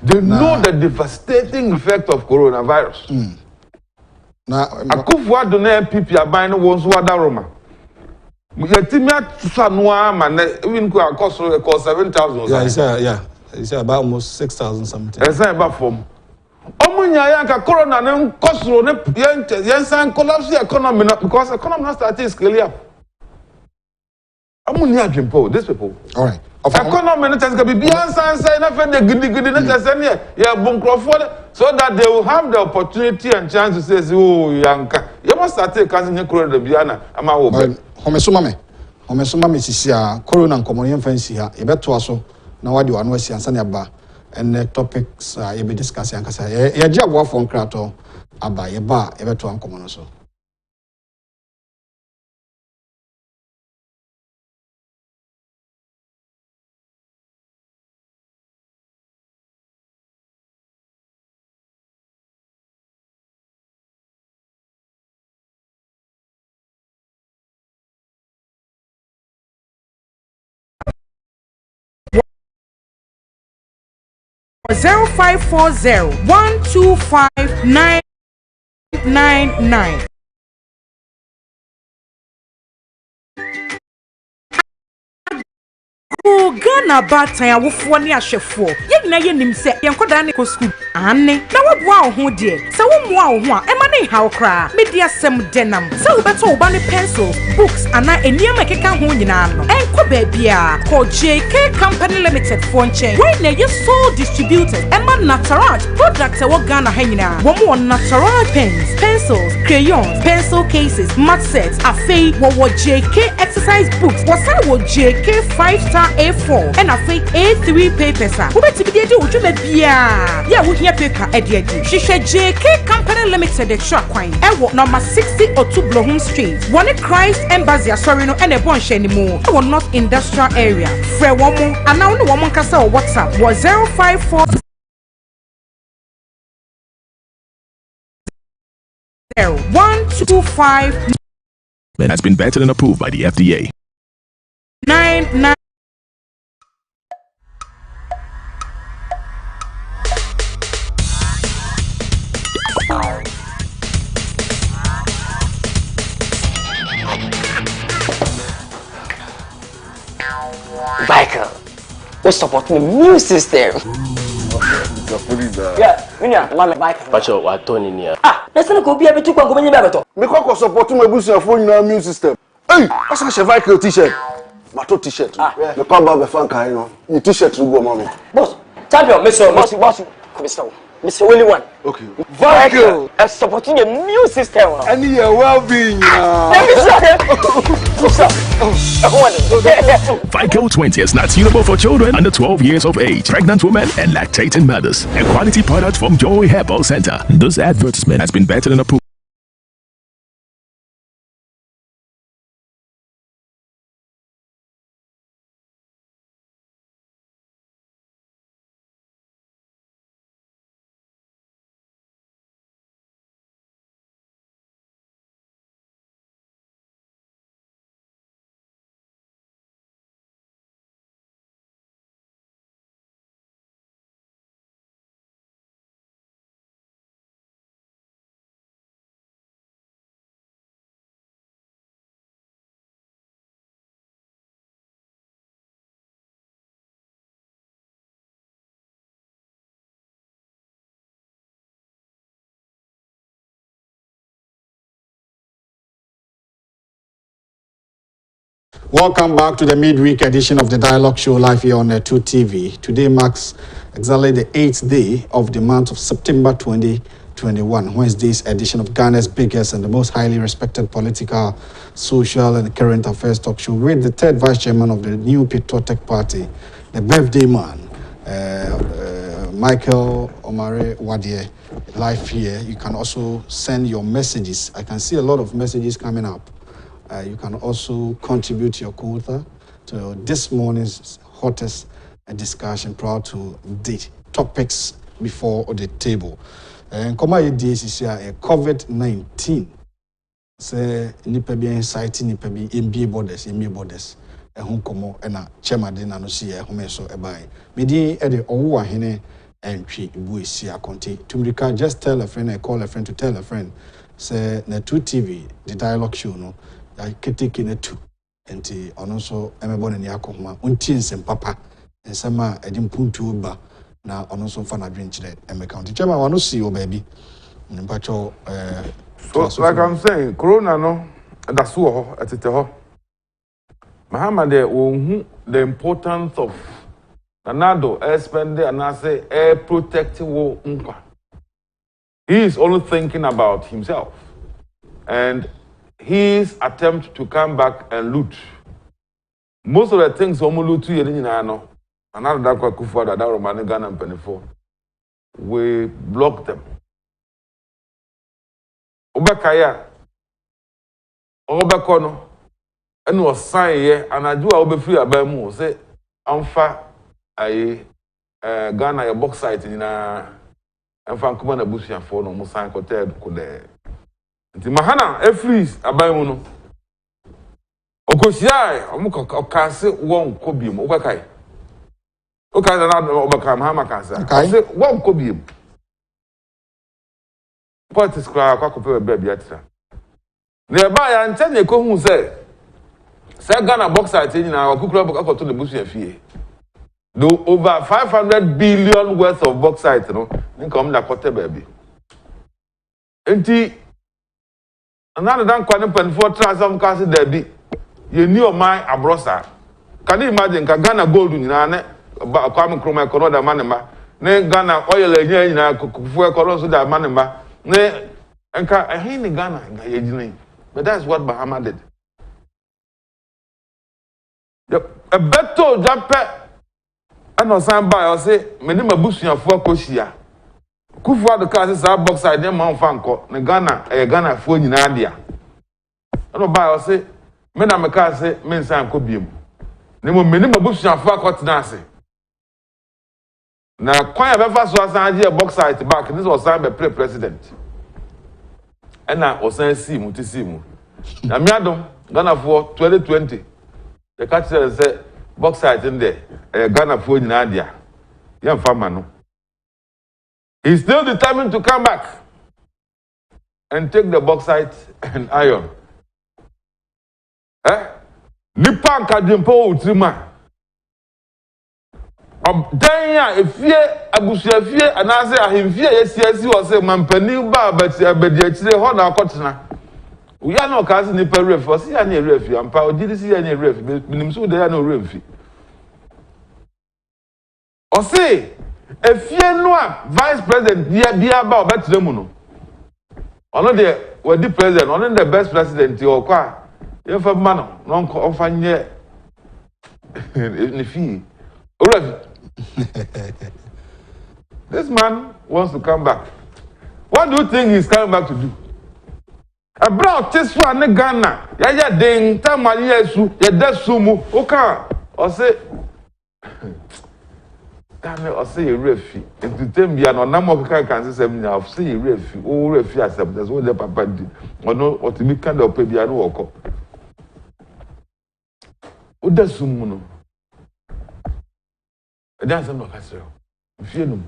They know the devastating effect of coronavirus. Na akufo-addo na MPP aban no won so wada Roma. Yatimi atusa no ama even ko cost 7,000. Yeah, it's about almost 6,000 something. Esa ba form. Omunya ya ka corona no cost no yen collapse economy because economy not starting scale up. Omunya adwempo these people. All right. Economy no test be say na fe de gidi na test ne ya bunkrofo so that they will have the opportunity and chance to say oh yanka. You must start cancel the corona biana ama wo be. Homesoma me sisia corona nkomo yen fancy ha e beto aso na wadi wano asi ansa ne aba and topics ye be discuss yankasa ye gye aboafo nkrato aba ye ba e beto nkomo no so. Zero 0540-125-999. Ghana batan awofo ne ahwefo ye nyina ye nim se ye nkoda ne ko school ane na woboa wo ho de se wo moa wo ho a e ma ne hawo kra media sem denam se wo beto wo ba ne pencils books ana eniam ekeka ho nyina no enko ba bia ko JK Company Limited for nchen we na ye sole distributors e ma Unauthorized products e wo Ghana ha nyina wo mo Unauthorized pens pencils crayons pencil cases mat sets afei wo JK exercise books wo sa wo JK 5-star A4 and a fake A3 papers. Who bet to be able to make yeah, we hear paper at the edge. She said JK Company Limited, the truck coin. And what number 60 or 2 Bloham Street. One Christ Embassy, sorry, no, and a bunch anymore. I will not industrial area. Fre woman, and now the woman can say WhatsApp was 054 125 that has been vetted and approved by the FDA. 99. Michael, we support the immune system. Yeah, Mama, Michael. Pacho, what Tony near? Let's not go be able to go in the Me ko support my boost your phone immune system. Hey, what's a Michael t-shirt? Mato t-shirt. Me ko ba be fan kan no. Ni t-shirt go mommy. Boss, champion, Mr. Mr. Only one. Okay. Michael, supporting the immune system. And your well-being. Vico 20 is not suitable for children under 12 years of age, pregnant women, and lactating mothers. A quality product from Joy Herbal Center. This advertisement has been vetted and approved. Welcome back to the midweek edition of the Dialogue Show live here on 2TV. Today marks exactly the 8th day of the month of September 2021, Wednesday's edition of Ghana's biggest and the most highly respected political, social and current affairs talk show with the third vice chairman of the new Patriotic Party, the birthday man, Michael Omare Wadie, live here. You can also send your messages. I can see a lot of messages coming up You can also contribute your quota to this morning's hottest discussion prior to the topics before the table. And come on, this is COVID-19. Say nipa bi insight nipa bi MBA borders. Ehun komo na chairman de na no see ehun so ebai. Medi e de owo ahene entwi ibu esi akonte. Tumrika, just tell a friend, call a friend to tell a friend. Say na 2TV the dialogue show no ya keteke na 2. Enti ono so emebo na ni akoma. Unti nsem papa. Nsema edi mpuntu ba na ono so fa na dwen kire emeka. Chairman wano see o baby. Mpacho so like I'm saying, Corona no, that's who at it. Muhammad, the importance of Nanado air spending and I say air protecting wo. He is only thinking about himself and his attempt to come back and loot. Most of the things loot to know. Another that akufo-addo that Romani Ghana and Penifo, we block them. Obakaya Obakono and was sign here and I do Obe free abamu say amfa aye Ghana a box site in a kuma na busia for no musan kote ko de nti mahana e freeze abamu no okosia omuka kase won kobiem obakai okai na obaka mahama kase say won kobiem politics cry kwakope baby atra nearby and tell you who say Ghana box site in our kukura book to the bush fee. Do over 500 billion worth of box site, no, come na kote baby. Enti another than quantum for transom cast derby. You knew my abrosa. Can you imagine Ghana gold in Nane, Kwame Chroma Konoda Manema, ne Ghana oil in a kufu colors that Manema, ne and I hate Ghana, but that's what Bahama did. A better jumper and no sign by or say, Medima Bushia for Koshia. Kufu-addo classes are box side, then Mount Fanco, the Ghana, a Ghana phone in India. I don't buy or say, Menamaka say, men sign Kobium. Nemo Medima Bushia for Cotinasi. Now, quite a first was an idea box side back, this was signed by president. And now, was saying, see, Mutisimu. Now, Miadom, Ghana for 2020. The catcher said, box site in there, a Ghana phone in India. Young farmer, no. He's still determined to come back and take the box site and iron. Nipan Kadimpo Utrima. Danya, if fear, Abusia fear, and I say, I him fear, yes, or say, Mampani bar, but I bet you honor cotton. We are not casting a ref for see any ref, and power did see any ref, but so there are no ref. Or say, if you know vice president, be about better than Mono. Or not there, were the president, or the best president, or qua, if a man, non often yet in the fee. This man wants to come back. What do you think he's coming back to do? A brown test one Ghana. Ya ding tamali yesu ya desumu oka or say damn or say a refi into tembia no namo can say now say a refi o refi accept that's what the papa did or no or to be kind of pebia no work o desumu no e dan some no kasero fie no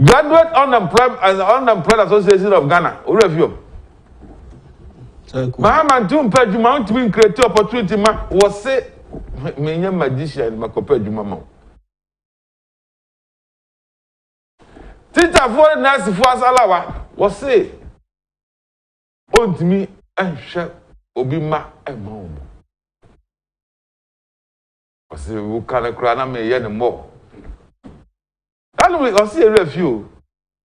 Graduate Unemployed Association of Ghana, who review. Mahaman Tum Pejuma to be creative opportunity was say, Many magician, Macope Jumamo. Tita for Nancy Fwas Alawa was say, own to me and shall Obima and Mom. Was say, who can cry me any more? I see a review.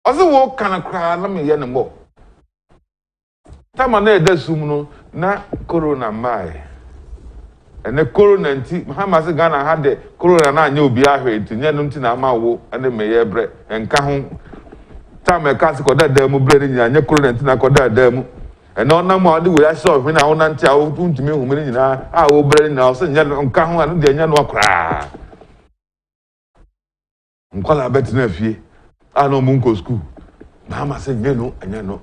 Also, what can I cry? Let me any more. Time on there, there's some na corona my. And the corona, Mahamas Ghana had the corona, new beer to Yanuntina Mawo and the mayor bread and Kahun. Time a castle that demo bread in your corona and Tina Koda demo. And no more the way I saw when I want to tell to me who many I will bring now, send you on Kahu and the Yan cry. Call bet nephew. I know Munko school. Mama said, no, and you know.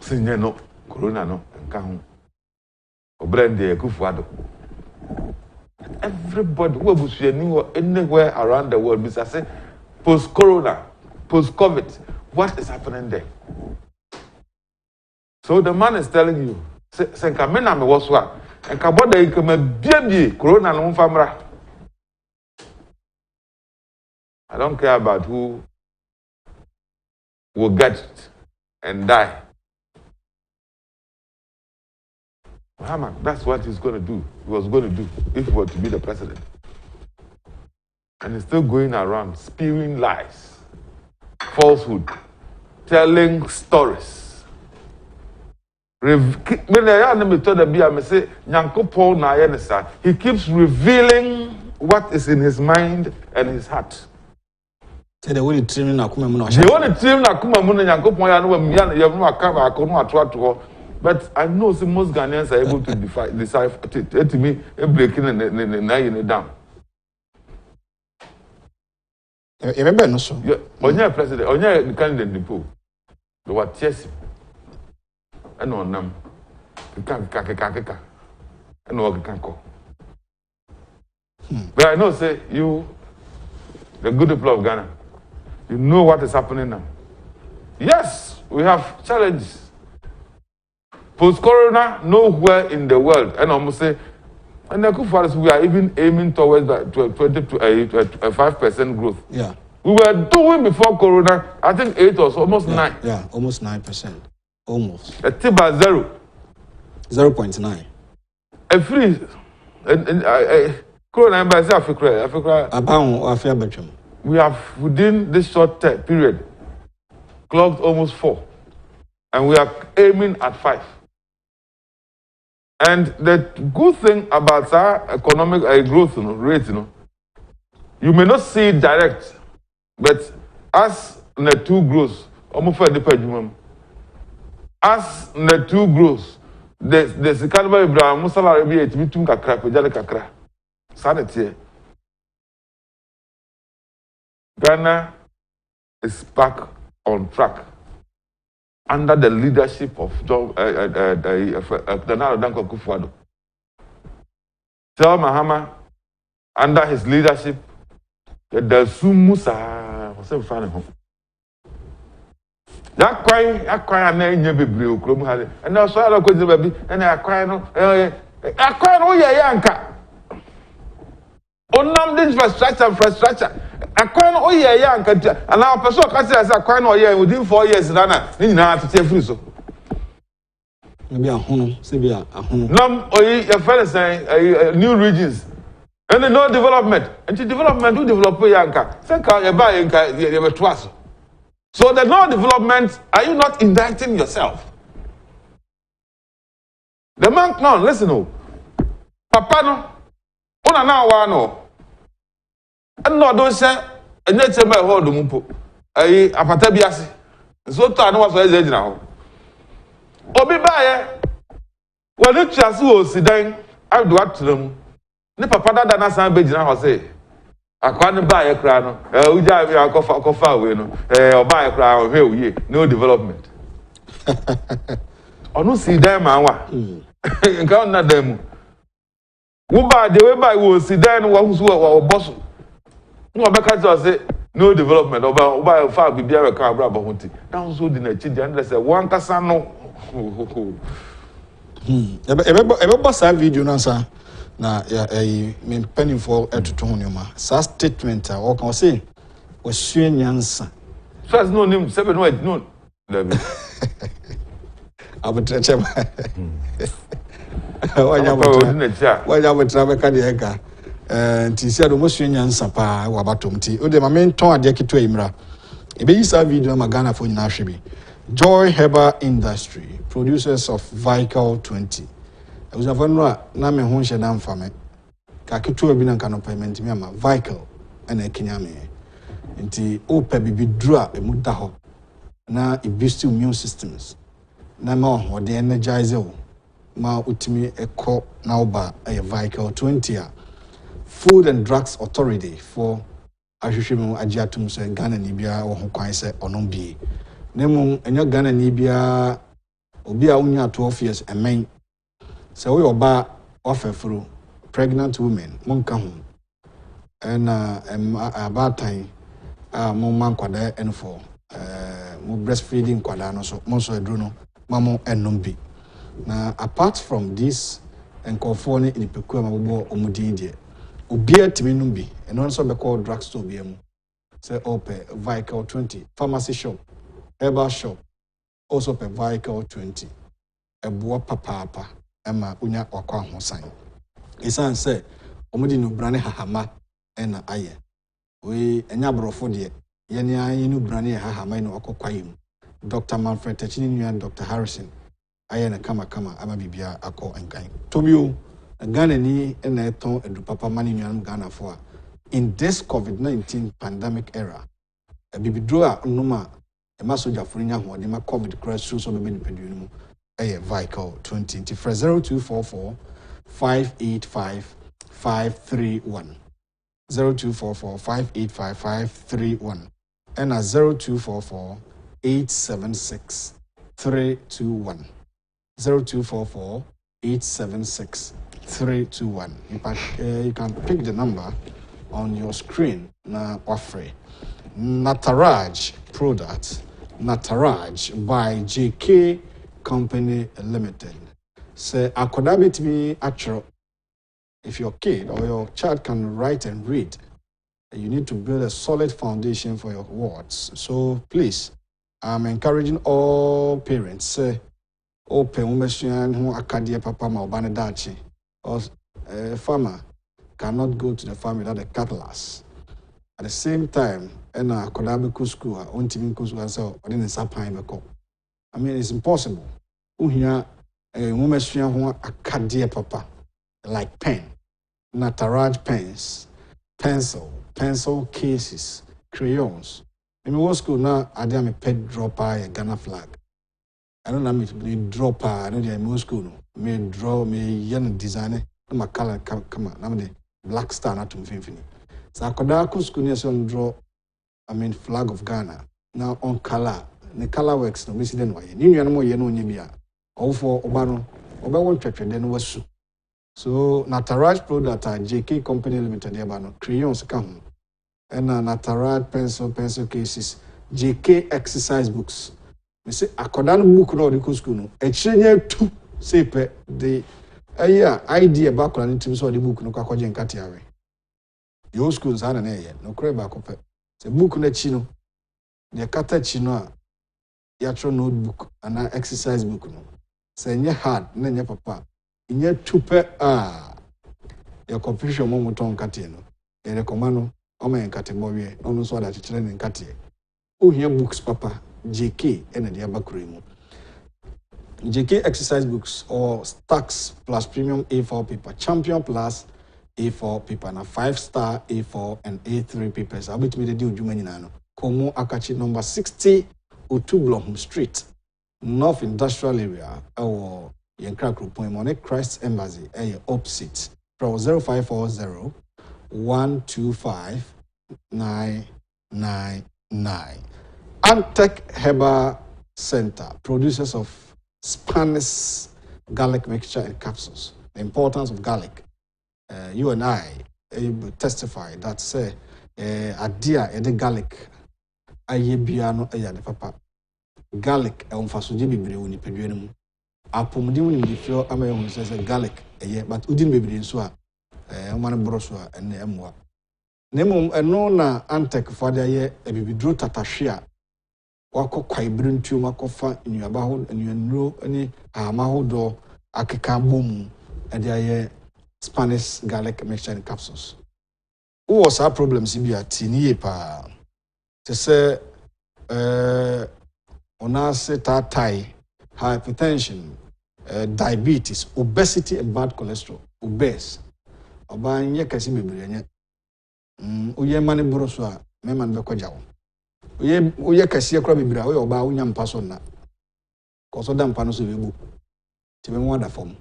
Say, no, Corona no, and Kahu. Or brand the akufo-addo. Everybody who was anywhere around the world, Mr. Say, post-corona, post-COVID, what is happening there? So the man is telling you, say, Kamena me was what, and Kaboda you come a baby, corona no famra. I don't care about who will get it and die. Muhammad, that's what he's going to do. He was going to do if he were to be the president. And he's still going around spewing lies, falsehood, telling stories. He keeps revealing what is in his mind and his heart. Say the only trim na kuma mu but I know most Ghanaians are able to decipher to me breaking and down. Remember no so. On your president, on your candidate depot. The what yes. And on them. And no can call. But I know say you the good people of Ghana. You know what is happening now. Yes, we have challenges. Post-corona, nowhere in the world, and almost say, and akufo-addo, we are even aiming towards that 20 to 5% growth. Yeah. We were doing before corona, I think 8 or so, almost 9. Yeah, almost 9%. Almost. A tip at 0. 0.9. A free, corona, by Africa. We have, within this short period, clocked almost 4. And we are aiming at 5. And the good thing about our economic growth rate, you may not see it direct, but as the 2 grows, almost for the as the 2 grows, the caliber Ibrahim salary be it between kakra, pejale kakra. Sanity. Ghana is back on track under the leadership of John Akufo-addo. Tell Mahama, under his leadership, the Sumusa was a fan of him. That crying, I never be and also I don't go baby, and I cry no, oh yeah, Yanka. Onam this infrastructure. I can't oh yeah, and now person can say I can't oh yeah within 4 years, Nana, you know to take free so. Maybe a home, Sibia, a home. Num or your fellow saying new regions. And no development. And the development do develop Yanka. Think you buy you twice. So the no development, are you not indicting yourself? The man no, listen no. Papa no. Una na wa no. And no don't say and yet say my hold mumpo. Ayi apata biase. So to anu was eze gina ho. Obi baye. When you chase o sidan, I do at them. Ne papa dada na san be gina ho say. Akwa ne baye kra no. Uja bi akofa away no. Oba kra ho hwe oye. No development. Onu sidan ma wa. Nka na dem. Wo ba de we ba wo sidan wo husu wo boss. No beka to say no development oba fa bibia we ka abra bahunti. That so di na chi di and say one kasa no. Ebe boss video na sa na me penny for etuto ho nyoma. Sa statement o kan say o sue nyansa. So as no name 7 no no. Abutreche ba. Wanya betra be ka de eka nti sia do mosu nyansa pa wa batom ti o de ma menton ade keto imra ebe yi sa video ma Ghana fo nyina hwe bi Joy Herbal Industry producers of Vehicle 20 ebuza fo no na me ho hye na mfa me ka keto bi na nka no payment mi ama Vehicle na ekinya me nti o pa bibi dura emu da ho na it boosts immune systems na ma ho de energize wo ma utimi ekọ na oba vehicle 20 a Food and Drugs Authority for ahwehwemu Agyapong se Ghana ni bia wo ho kwan se onom bi nemu enyo Ghana ni bia obi a unya 12 years emen se wo oba ofefuru pregnant women monka ho na about time mo man kwada enfo mo breastfeeding kwada no so mo so edru no mamo enom bi na apart from this enkofo ne inipeku amabo omudin die obia timi num bi eno so be called drugstore bi am say open vehicle 20 pharmacy shop herbal shop also per vehicle 20 eboa papa ema unya wakwa ho san isan say omudi no brane hahama ena aye we enya brofo de yene ayi no brane hahama ena okokwayem Dr. Manfred Techini nua Dr. Harrison aye na kama ama bibia akọ enkan tobio Ghana ni ena eton edu papa mani nua Ghana for in this COVID-19 pandemic era bibidro a noma ema soja furinya ho de ma COVID crash so be nipedu mu aye vehicle 20 for 0244 585 531 0244 585 531 and 0244 876 321 0244 876 321 you can pick the number on your screen na offer Unauthorized product Unauthorized by JK Company Limited say akoda betimi atro. If your kid or your child can write and read, you need to build a solid foundation for your words. So please, I'm encouraging all parents say open umesian who akadia papa ma obane dachi or a farmer cannot go to the farm without a cutlass. At the same time, and a kodabiku school on team school so within sapan beko. I mean it's impossible. Uhia a umesian who akadia papa like pen, Unauthorized pens, pencil cases, crayons. In my school now, I did a pet dropper a Ghana flag. I don't know me dropper. I don't know my school. Me draw me young designer. My color come on. I'm the black star not to infinity. So I could school near some draw. I mean flag of Ghana. Now on color, the color works. No, we see then why. You know more. You know you all for Obano. One church then was. So Unauthorized product at JK Company Limited yabano crayons come and Unauthorized pencil cases JK exercise books. Me say akodan book no the school no echenye tu say pe the idea back on team so the book no kwakoje nkati awe. Your schools ana na ye no kure ba kope. Say book na chi no the kata chi no a yatro notebook and exercise book no. Say nye hard na nye papa. Inye tupe your competition mo muton kate no e recommend no o ma nkate mo wie no so da chichire ne nkate o hia books papa JK ena dia bakuru mu JK exercise books or stacks plus premium A4 paper champion plus A4 paper na 5-star A4 and A3 papers abetimi de odwuma nyina no komo akachi number 60 Otu Blom Street North Industrial Area or Yankra Point Money Christ Embassy opposite from 0540 125 999. Antec Herbal Center, producers of Spanish garlic mixture and capsules. The importance of garlic. You and I testify that say adia the garlic aye biano aya the papa garlic e onfasoje bebre woni pedwene mu apomdi woni di fio amaye hu say garlic eye but udin bebre nso a man broso a ene emwa nemum eno na Antec fada ye ebibidro tatahwe a wakokwa ibrentu makofa nnuaba ho nnuanuro ani amahodo akeka bom ade aye Spanish garlic mixture and capsules. Who was our problems in the tini pa? To say, on us, hypertension, diabetes, obesity, and bad cholesterol. Obese. Oban ye kasi bebrenya. Uye mani boroswa, me man beko jawo. Uye kasi akra bebra, uye oba unya mpaso na. Cause of them panos we go. To be one form.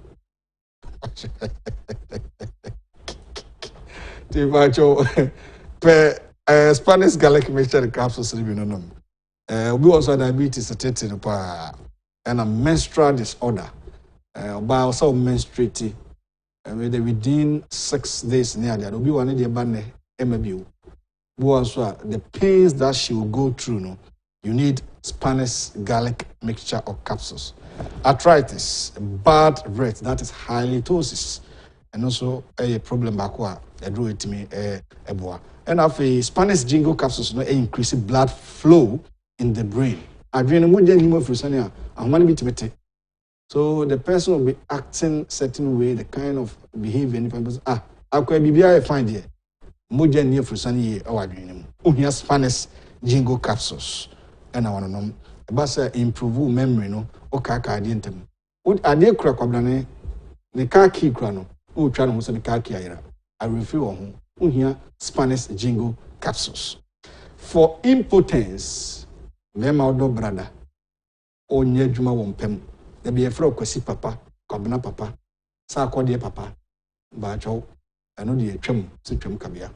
The macho Spanish garlic mixture capsules we no know. We also diabetes attending and a menstrual disorder. About also menstruating within 6 days near that. We want the banner MBU. The pains that she will go through, no, you need Spanish garlic mixture or capsules. Arthritis, bad breath, that is halitosis, and also a problem back a drew it to me a boa. And after Spanish jingo capsules, no increase blood flow in the brain. So the person will be acting certain way, the kind of behavior. I could be fine here. Moja near for sunny or dream. Uhia Spanish jingo capsules. And I want to know about improve memory, no, or kaka dientum. Would I dear crack of the car key crano, who try to the car key. I refill on Uhia Spanish jingo capsules. For impotence, Mema do brother, or near Juma Wompem, there be a frog kwesi papa, kabna papa, sa dear papa, bacho, I know the chum, sit kabia.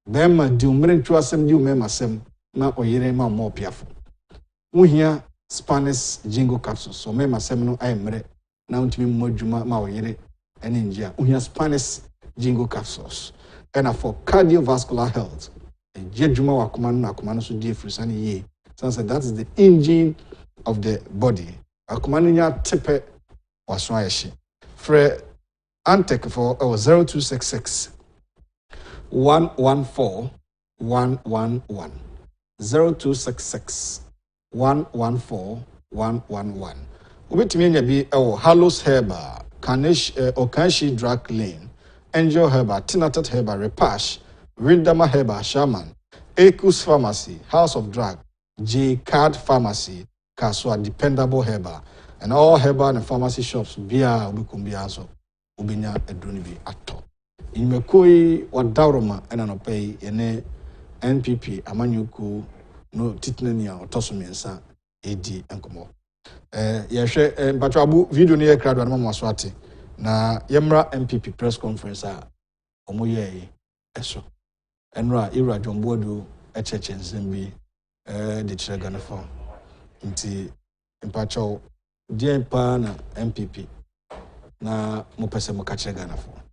Bema do mren chuasem du mema sem na oyere ma mo piafo. Uhia Spanish jingo capsules. So mema sem no ayemre na untimi modjuma ma oyere ene njia. Uhia Spanish jingo capsules. And for cardiovascular health, jejuma wa akuma no so die frusani ye. So that is the engine of the body. Akuma no nya tepe waso ayeshi. Fre Antec for 0266 114 111 0266 114 111. Ubitimi nya bi Hallows Herbal, Okanshi Drug Lane, Angel Herbal, Tinatat Herbal, Repash, Rindama Herbal, Shaman, Ekus Pharmacy, House of Drug, J Card Pharmacy, Kaswa Dependable Herbal, and all herbal and pharmacy shops bia ubikumbiazo ubinya edroni bi ato. Imekoi wadauroma ena no pay ene NPP amanyuku no titnania otosumensa edi enkomo. Yehwe mpacho abu video ne yekrado na mama swate na yemra MPP press conference a omoye eso. Enra ira jombodu echechensen bi de chegana for. Nti mpacho die pa na MPP na mopese mokache Ghana for.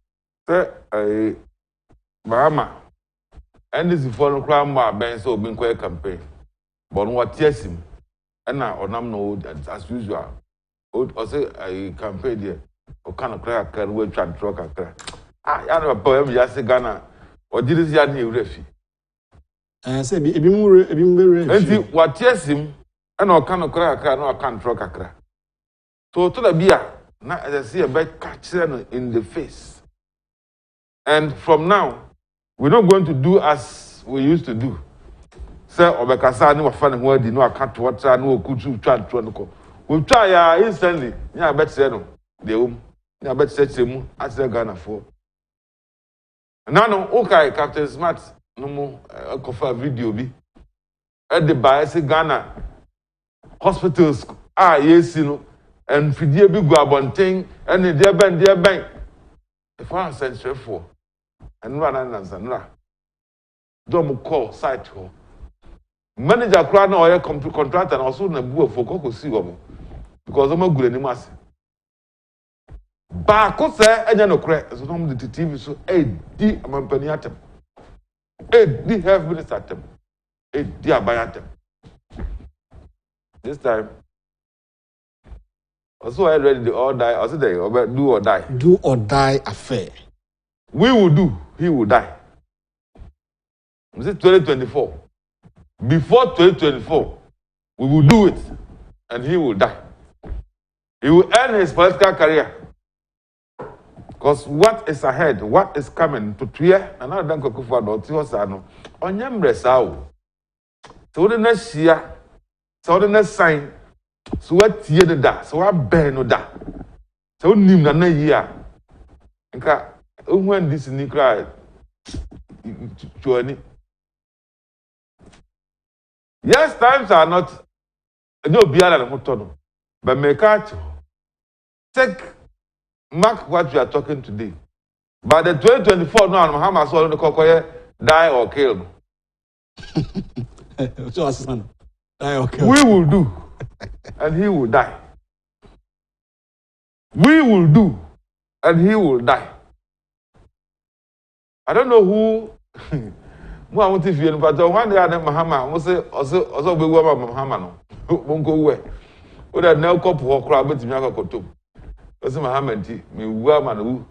Say Bahama and this is for crime ben so been quite campaign. But what yes him and now onam no as usual. Or say I campaign there or kind of crack can we try to truck a crack. I know a poem just Ghana or did this yan he refi. And say be more what yes him and or kind of crack no I can't truck a crack. So to the beer, now as I see a bed catch them in the face. And from now, we're not going to do as we used to do. Say, Obekasa, no funny word, no, I can't watch, no, could try to we'll try instantly. Yeah, I bet say no. Yeah, I bet say him as they're Ghana for. Now, no, okay, Captain Smart, no more, a video be. At the bias Ghana hospitals, yes, you know. And for dear big guabonting, and the dear bank. If I send straight for and run and don't call site ho. Manager crowd or contract and also na bua for Coco see because I'm a good anymore. Back say, and no crack, so no the TV so a D among peniatum. A D have minutes at them. A dear bayatum. This time. Also, I ready the all die. Also, they do or die. Do or die affair. We will do. He will die. This is 2024. Before 2024, we will do it, and he will die. He will end his political career. Because what is ahead, what is coming to Tria, and I don't go for Tio on Yambresa. So the next year, so the next sign. So what year the da? So what bear no da? So nim na year. Nka when this ni cry journey. Yes, times are not no biara na moto no. But Mekato, mark what you are talking today. By the 2024, no, Muhammad saw the Kokoye die or kill. Die or kill. We will do, and he will die. We will do, and he will die. I don't know who. Mo àwọn tí fi ẹnu pàtó wọn ní adé Mahama wọn sẹ ọsọ gbé wọ́n ma Mahama nọ wọn kò wẹ̀ ó dẹ̀ ní ọkọ̀ pọ̀ ọkọ̀ abẹ́tìmí akọ̀kọ̀ tó ó sì Mahama ntí mi wú ama na wú.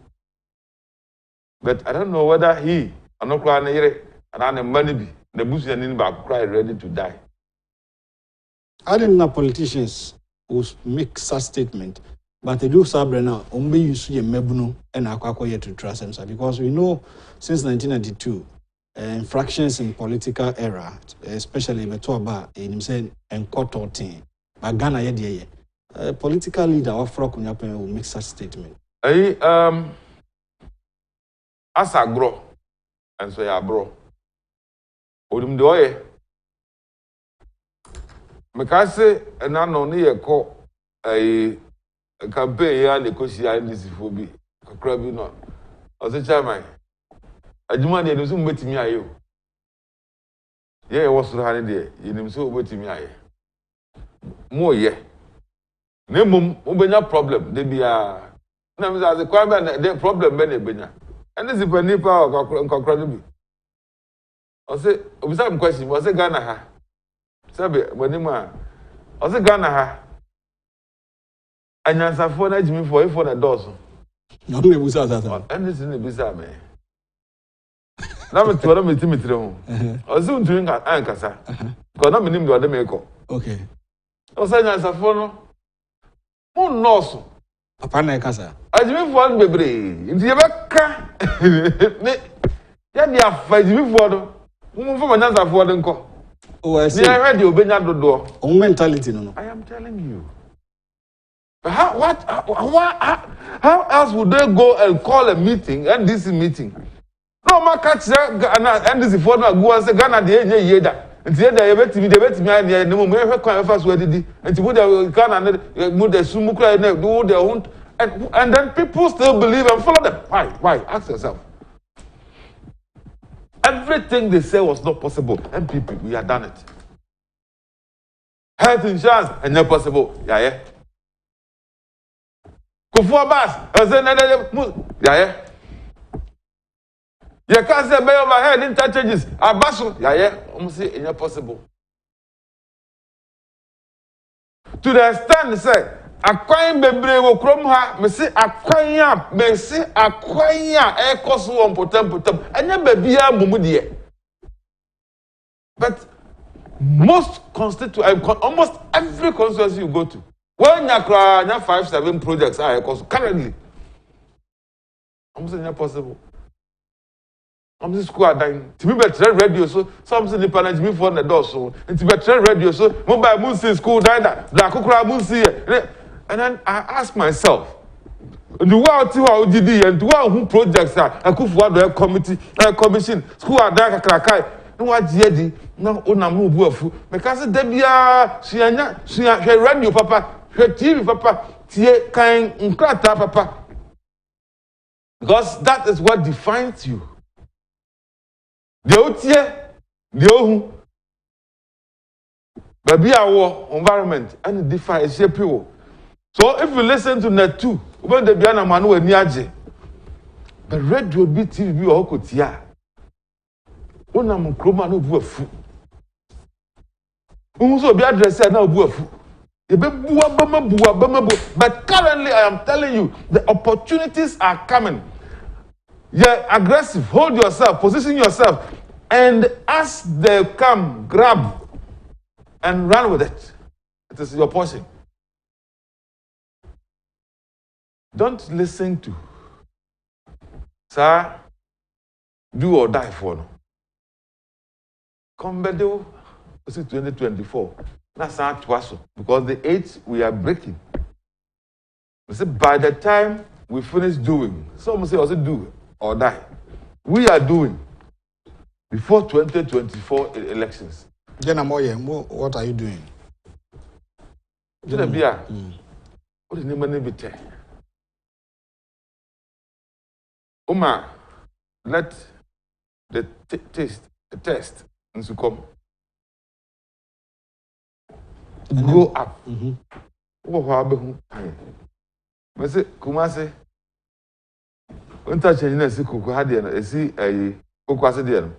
But I don't know whether he anokura ne yere and ne mma ne bi na busu ya ni ba akokora ready to die. I didn't know politicians who make such statement, but they do sabre now. Ombe use ye mebuno and akwako yet to trust them, because we know since 1992. Infractions in political era, especially Metoaba in saying and court or thing. But Ghana yet political leader of Frog will make such statement. As I grow, and so I bro. Odum doye. Mekase and I know near call a campaign ya the Kosia this phobi. Crabby not. As a chairman. Adwuma de no so mbetimi ayo. Ye was so hane de, yenim so mbetimi aye. Mo ye. Na mum obenya problem de bia. Na me say kwa be the problem be na benya. And this is pani pa nkokra no bi. O say obisa m question, o say Ghana ha. Sabe manim a. O say Ghana ha. Anyansafo na jimi for ifo na dozo. No me busa that. And this is the bisa me. Na me tuwa na me timitire ho. Ozi untumi nka ankasa. Ko na me nim de ode me ko. Okay. O say nyansafo no. Mo nọọsụ. Papa na kasa. Ajimi fo bebre. Nti ye beka. Ne ya dia afa ajimi fo do. Mo fo nyansafo de nko. Oh, I see. Ni ahwe de obenya dodo. On mentality no. I am telling you. But how else would they go and call a meeting, NDC meeting? No, my catch Ghana NDC for no go and say Ghana de enye yeda. Nti yeda ye betimi anya ne mo ehwe kwan fa so adidi. Nti mo de Ghana mo de sumu kra na do de and then people still believe and follow them. Why? Ask yourself. Everything they say was not possible. MPP, we have done it. Health insurance, and not possible. Yeah. Akufo-Addo, yeah. You can't say by overhead interchanges. Abaso, yeah. Almost say it's not possible. To the extent say, acquiring bebre wo krom ha, me say acquire, e koso won potem. Anya bebia mumu de. But most almost every constituency you go to, when you cry, 5-7 projects are currently. I'm saying it's possible. I'm saying school are dying. To be better radio, so some say the parents me for the door so. And to be better radio, so mobile moon say school died that. Black okra moon see. And then I ask myself, the world to how did and to who projects are akufo-addo committee, commission, school are dying kakrakai. No what yedi no onamu buafu. Because debia she radio papa. TV papa, tie kind nkrata papa. Because that is what defines you. The otie, the ohu. Baby our environment and define shape you. So if you listen to net 2, when the biana manu and niaje, but radio be TV or kotia. Onam kroma no buafu. Unso be address na buafu. But currently, I am telling you, the opportunities are coming. You're aggressive. Hold yourself, position yourself, and as they come, grab and run with it. It is your portion. Don't listen to, sir, do or die for no. Come back 2024. That's not twice because the 8 we are breaking. We say by the time we finish doing, some say also do or die. We are doing before 2024 elections. Then what are you doing? Jina bia. What is the name of it? Oma, let the test and come grow up. What have I say, Kumase? When touching a siku had a see a Okwasidian.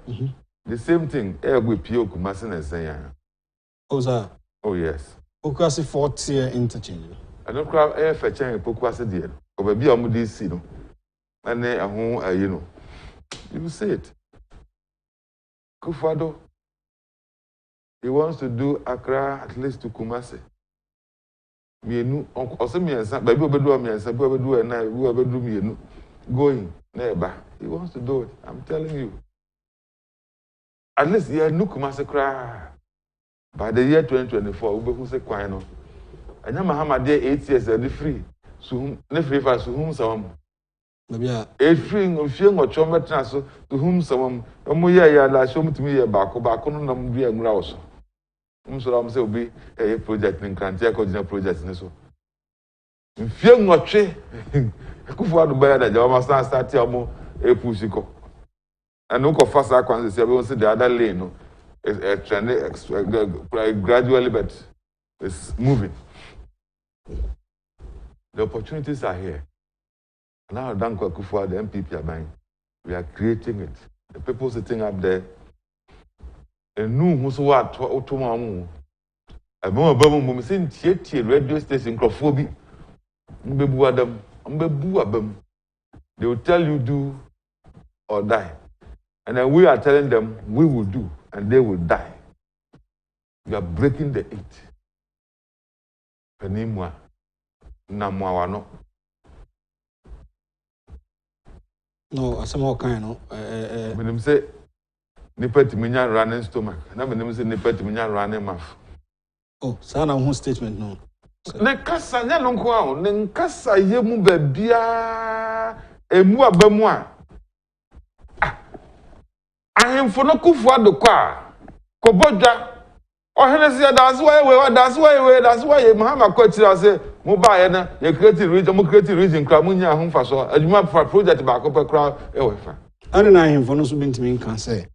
The same thing, with Pio Kumasin and saying. Oh, yes. Okwasi 4-tier interchange. I don't cry air fetching a Pokwasidian. Or maybe I'm this, and then a home, you say it. Akufo-addo, he wants to do Accra at least to Kumasi. Me also me and some, baby, do me and some people do and I will do me going neighbor. He wants to do it. I'm telling you. At least he had no Kumasi cry. By the year 2024, we will say Quino. And now Mahama day 8 years and free. So ne free for whom some. A free of fear or chomber transfer to whom some Omoya la show to me a back no be a grouse. So I'm say be a project in Cantia Codina project in so. Fear not che. Akufo-addo buy that you must start Tiamo a pushiko. And no fast acquaintance, I will say the other lane. No. It's gradually, but it's moving. The opportunities are here. Now, Danko Akufo-addo, the MPP are buying. We are creating it. The people sitting up there, and no who's what tomorrow. I remember when saying radio station, Crawford, they will tell you do or die. And then we are telling them we will do, and they will die. We are breaking the 8. Penimwa, Namwano. No, I somehow kind of. When them say, Nipet Minyan running stomach, and then them say Nipet Minyan running mouth. Oh, Sana whole statement no. Nenkasa nyanonko, nenkasa yemu bebia, emu abemwa. Ahemfo no Akufo-addo kwa kobodwa ohenesi that's why Muhammad kwatira say mo ba ye na ye create region kra munya ahomfa so adwuma project ba ko kra e we fa ade na ahemfo no so bintimi nkan say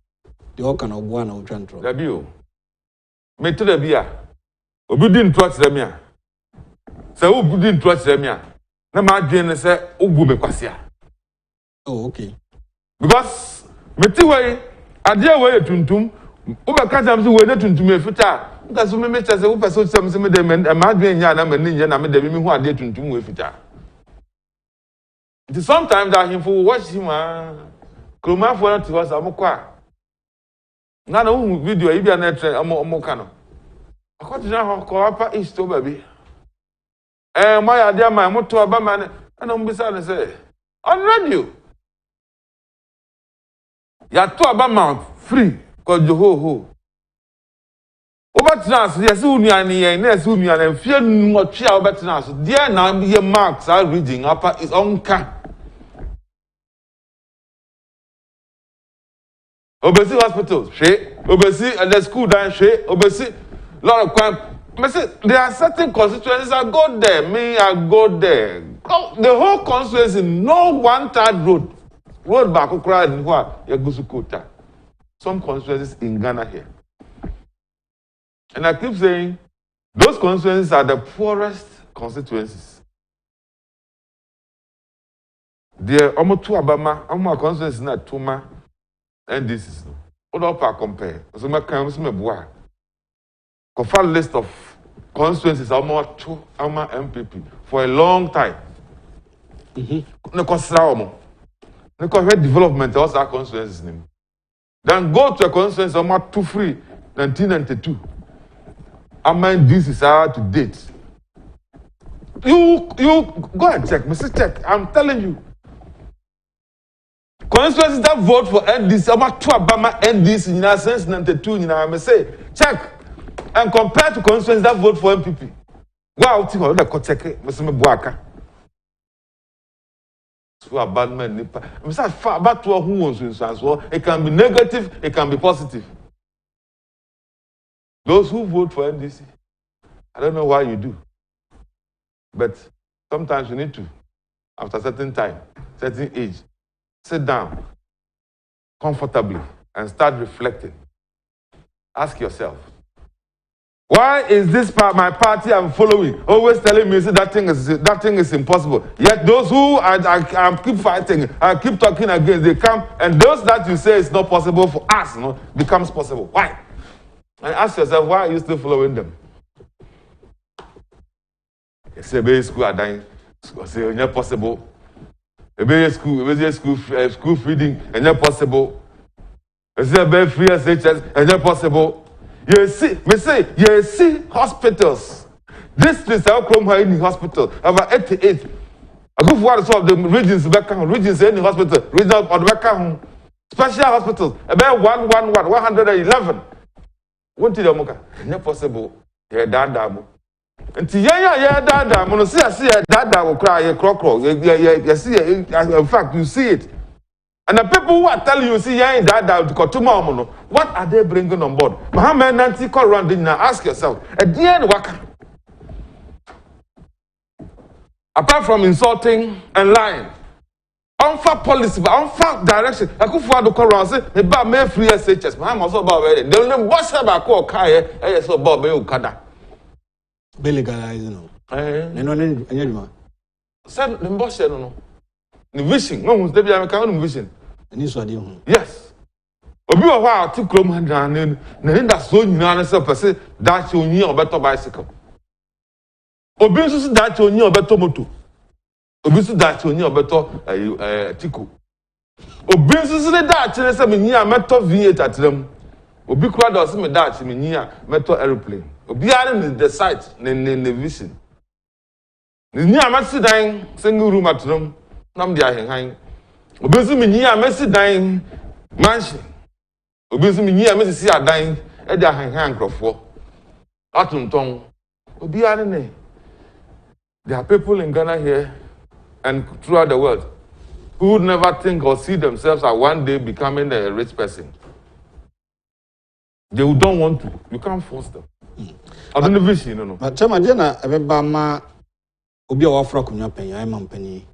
de o kana obo na otwantro da bi o me to da bi a obi di ntro akyere me a say obi di ntro akyere me a na ma adwen ne say ogu me kwase a oh okay because meti wey ade wey tuntum wo be ka jam so wey na tuntum efita nka so me chese wo pese so me de ma adwen nya na ma ni nya na me de me hu ade tuntum we fita it is sometimes that him for watch him kroma for na to us amokwa na na hu video e bia na trend amoka no akoti na ho ko apa east to baby my ade ma moto aba ma na mbisa na say on radio ya to abama free ko johoho obatrans yes unuan yen na yes unuan fie nwotwe a obatrans there na ye marks are reading upper is onka obesi hospitals obesi the school down obesi lot of crime me say there are certain constituencies I go there I go there the whole constituency no 1/3 road back crowd in what Yagusukota. Some constituencies in Ghana here. And I keep saying those constituencies are the poorest constituencies. They're almost two Abama, almost constituencies not Tuma, and this is what up I compare. So my comes me boy. Confirm list of constituencies almost two Ama MPP for a long time. Because development also our constituencies name. Then go to a constituency almost too free 1992. I mean this is how to date. You go and check, Mr. Check. I'm telling you. Constituencies that vote for NDC, almost two Obama NDC in a sense 92 in I say check and compare to constituencies that vote for MPP. Wow, think of the Koteke, Mr. Mbuaka. So abandonment nipa. I'm saying far about to who wants to answer. It can be negative, it can be positive. Those who vote for NDC, I don't know why you do. But sometimes you need to, after a certain time, certain age, sit down comfortably and start reflecting. Ask yourself, why is this my party I'm following always telling me that thing is impossible? Yet those who I keep fighting, I keep talking against, they come, and those that you say is not possible for us, becomes possible. Why? And ask yourself, why are you still following them? You say, "Baby, school are dying. Say, it's not possible. Baby, school feeding, it's not possible. You say, baby, free SHS, it's not possible." You see hospitals. Districts are in hospital. About 88. I go for some of the regions back home. Regions in the hospital. Regional or back home. Special hospitals. About 111. What did you not possible. Yeah, dad. And yeah, dad. When see dad will cry. Yeah, see. In fact, you see it. And the people who are telling you, see, tomorrow, what are they bringing on board? Muhammad Nanti call around now. Ask yourself, at the end, apart from insulting and lying, unfair policy, unfair direction, akufo-addo call around say, the bar may free SHS. Muhammad also about it. They will boss about call Kaya, and so Bob Ukada. Legalizing. No. Said the boss, no. The vision, no one's debi American vision. Yes. Obi wa wa ati krom handran na nda so nyina na se pese that onyi obeto bicycle. Obi nso so that onyi obeto moto. Obi so that onyi obeto tiko. Obi nso so that na se menyi a meto V8 atrem. Obi kura da so me that menyi a meto aeroplane. Obi are in the site ne vision. Menyi a meto dan single room atrem. Nam dia hen. Obi so menyi a mesi dan mansion. Obi so menyi a mesi si adan e dia hen nkrofo. Atunton. Obi are ne. There are people in Ghana here and throughout the world who would never think or see themselves as one day becoming a rich person. They don't want to. You can't force them. I don't know vision, no. But Chama Jena, everybody, Obi or Frokunya Penny, I'm on Penny.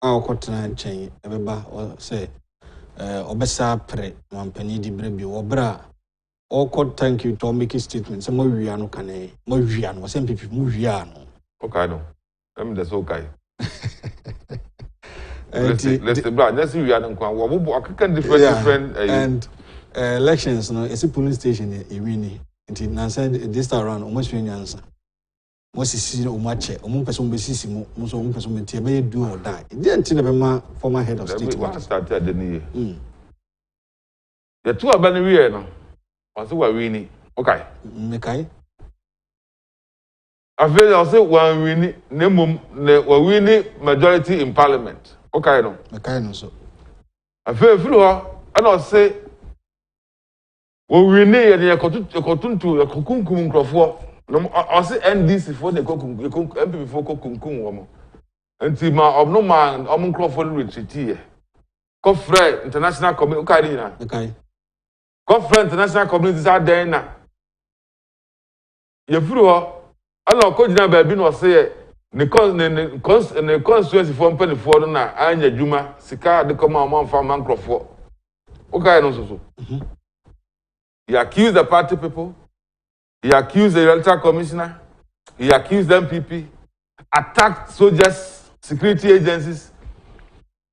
Our cotton chain, everybody, or say, Obesa pre, Mampany di Brebi, or Bra. All court thank you to make a statement. Some more Riano Cane, more Riano, some people Muriano. Okay, no. That's okay. Let's see, we are different. And elections, no, it's a police station in Winnie. Until now, said this time around, almost any answer. Most is seen on much, person be sissimo, most of person may do or die. It didn't tell the former head of state. What started the new the two are very no. Was who are winning. Okay. Mekai. I feel also one winning, winning majority in parliament. Okay, no. Mekai no so. I feel and I'll say, well, we need a cotton to a cocum crofo. I say NDC for the MP for cocum woman. Until my obnoman, Crawford retreat here. Cofre International Community. Okay. Cofre International Communities are there now. You flew. I know Coach Baby no say the constituency from Penny for na Anya Juma, Sika the command from Mancroft. Okay, no so. He accused the party people, he accused the electoral commissioner, he accused the MPP, attacked soldiers, security agencies,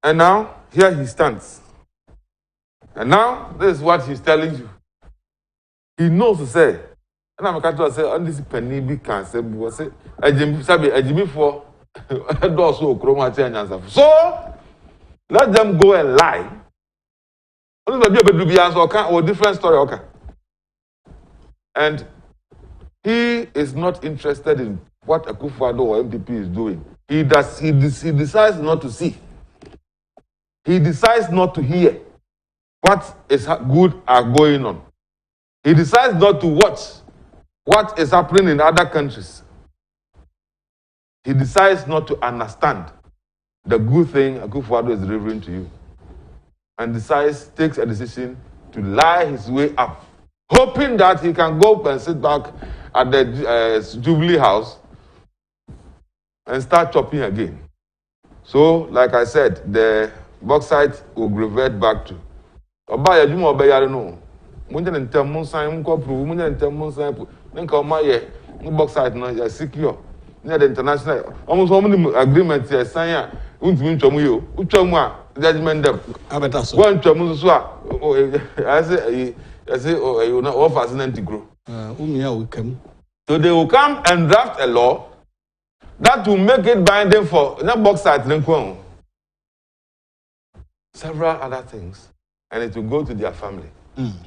and now here he stands. And now this is what he's telling you. He knows to say. And I'm going to say, on this penny big cancer, was it? I Jimmy for so let them go and lie. Or different story, okay. And he is not interested in what Akufo-Addo or MPP is doing. He decides not to see. He decides not to hear what is good are going on. He decides not to watch what is happening in other countries. He decides not to understand the good thing Akufo-Addo is delivering to you. And takes a decision to lie his way up, hoping that he can go and sit back at the Jubilee House and start chopping again. So, like I said, the bauxite will revert back to. Obaya Juma Obaya no. Munja and Temunsa, Munko prove, Munja and Temunsa, Ninka Omaye, bauxite no secure. Near the international, almost how many agreements here, Sanya, Untumu, Uchama, judgment them. One Chamusua, I say, oh, you know, all fascinating grow. Will come. So they will come and draft a law that will make it binding for not bauxite, several other things, and it will go to their family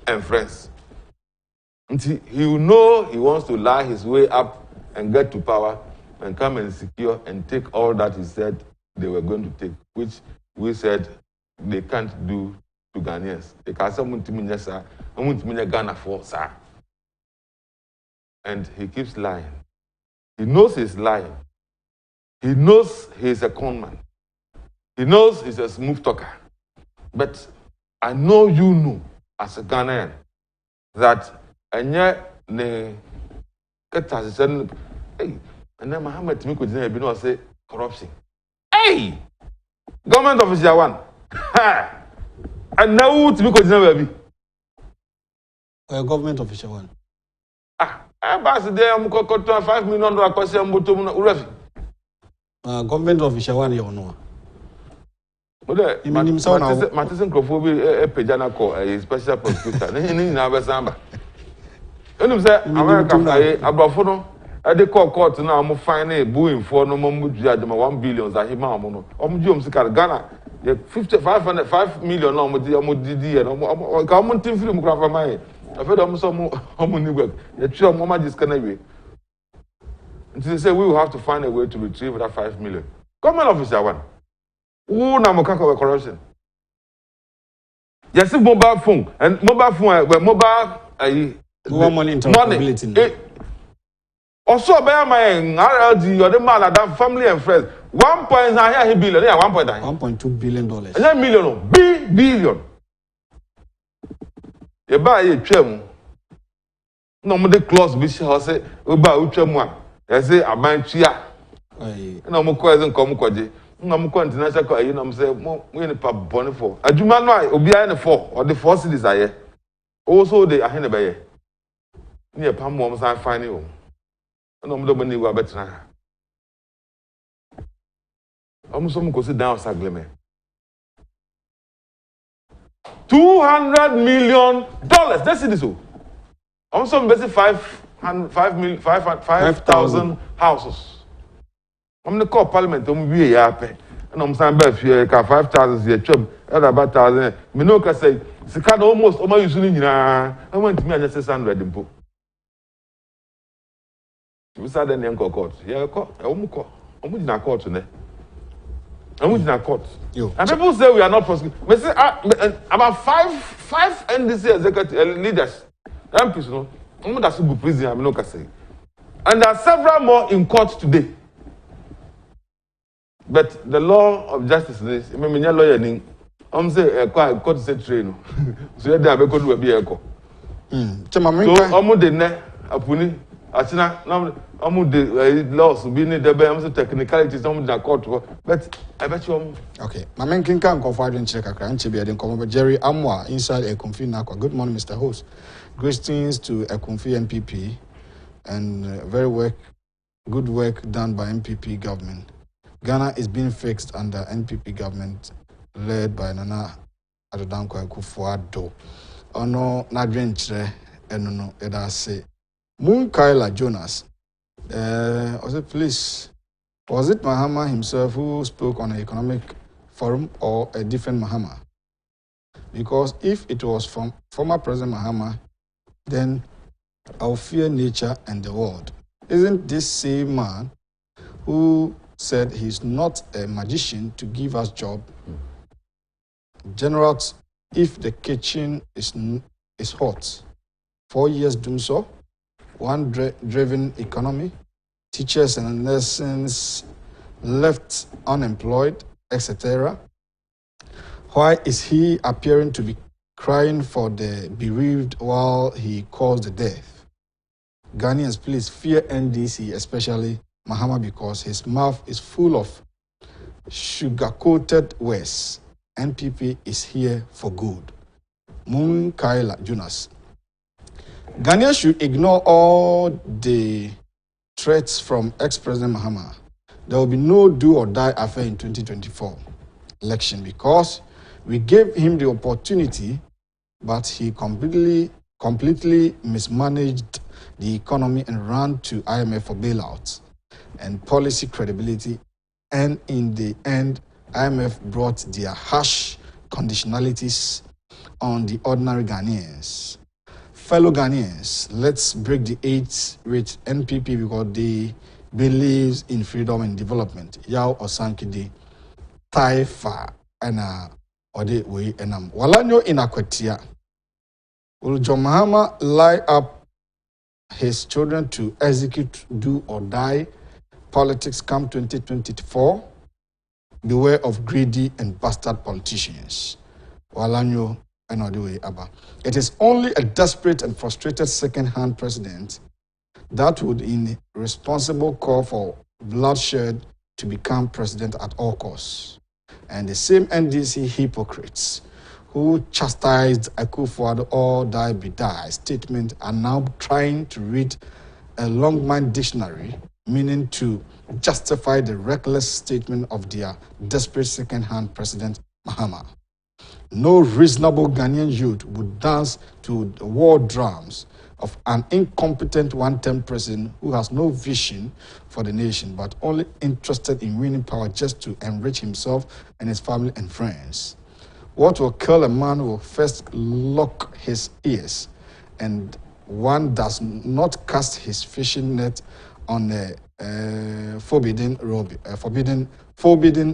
and friends. Until he will know he wants to lie his way up and get to power and come and secure and take all that he said they were going to take, which we said they can't do to Ghanaians. They can't say Ghana for sir. And he keeps lying. He knows he's lying. He knows he's a conman. He knows he's a smooth talker. But I know you know, as a Ghanaian, that hey, and then Muhammad Timiko didn't say corruption. Hey! Government official one. And now Timiko didn't government official one. Ambassador, I'm going to $5 million question. Government official one, you know. Matison Crofobi, a Pejana call a special prosecutor. He never samba. And say, America, Abafono, I de call court now. I'm finding a booing for no more $1 billion that he mamono. Ghana, 5 million on the common team film graph. I've heard almost how many work. The true mama just can't wait. Until they say we will have to find a way to retrieve that 5 million. Government officer one. Who na mokaka corruption? Yes, mobile phone and mobile phone, mobile money interoperability. Also, by my RLD or the man that family and friends. 1.9 billion, yeah, 1.2 billion. And million, billion. You buy a tram. No more the clause be say, we buy a tram one. I say, I buy chia. No more question come kwaji. No more international, you know, say, we in a pub bonnet for. A Jumano, Obia in the 4 or the 4 cities I hear. Also, they are in the bay. Near Pam Woms, I find you. No more money were better. Almost some go sit down, Sagleme. $200 million. That's it. So, I'm some basically 5,000 houses. I'm the call parliament. I'm be happy, and I'm saying, "Best here, 5,000 here, chop, about 1,000." Me no can say, "Sika almost, almost using I went to me and just 600 impo. We said then young court. Yeah, court. I'm in a court today. I'm in a court. And people say we are not prosecuting. We say about five NDC executive leaders, MPs, no, I'm not going to prison. I'm not going to say. And there are several more in court today. But the law of justice is, I mean, lawyer, I'm saying, court say train. So you're there, because we be a court. So I'm the ne apuni. Achina, I'm the laws being the be technicalities. I'm the court, but I bet you. Okay, my man can confide in check a crime. Didn't come over Jerry Amwa inside a Akumfi Nakwa. Good morning, Mr. Host. Greetings to Akumfi NPP and good work done by NPP government. Ghana is being fixed under NPP government led by Nana Addo akufo-addo. Ono na dwenchre eno eda say Moon Kyla Jonas. Please, was it Mahama himself who spoke on an economic forum or a different Mahama? Because if it was from former President Mahama, then I'll fear nature and the world. Isn't this same man who said he's not a magician to give us job? Generals, if the kitchen is hot, 4 years doing so, one driven economy, teachers and nurses left unemployed, etc. Why is he appearing to be crying for the bereaved while he caused the death? Ghanaians, please fear NDC, especially Mahama because his mouth is full of sugar-coated words. NPP is here for good. Moon Kaila Jonas. Ghanaians should ignore all the threats from ex-President Mahama. There will be no do or die affair in 2024 election because we gave him the opportunity, but he completely mismanaged the economy and ran to IMF for bailouts and policy credibility. And in the end, IMF brought their harsh conditionalities on the ordinary Ghanaians. Fellow Ghanaians, let's break the eight with NPP because they believes in freedom and development. Yao Osankide, Taifa, and Ode we enam. Walanyo inakwetia. Will John Mahama lie up his children to execute, do or die politics come 2024? Beware of greedy and bastard politicians. Walanyo and Ode we aba. It is only a desperate and frustrated second-hand president that would, in responsible call for bloodshed, to become president at all costs. And the same NDC hypocrites who chastised akufo-addo or die be die statement are now trying to read a Longman dictionary, meaning to justify the reckless statement of their desperate second-hand president, Mahama. No reasonable Ghanaian youth would dance to the war drums of an incompetent one-term president who has no vision for the nation, but only interested in winning power just to enrich himself and his family and friends. What will kill a man will first lock his ears, and one does not cast his fishing net on a forbidden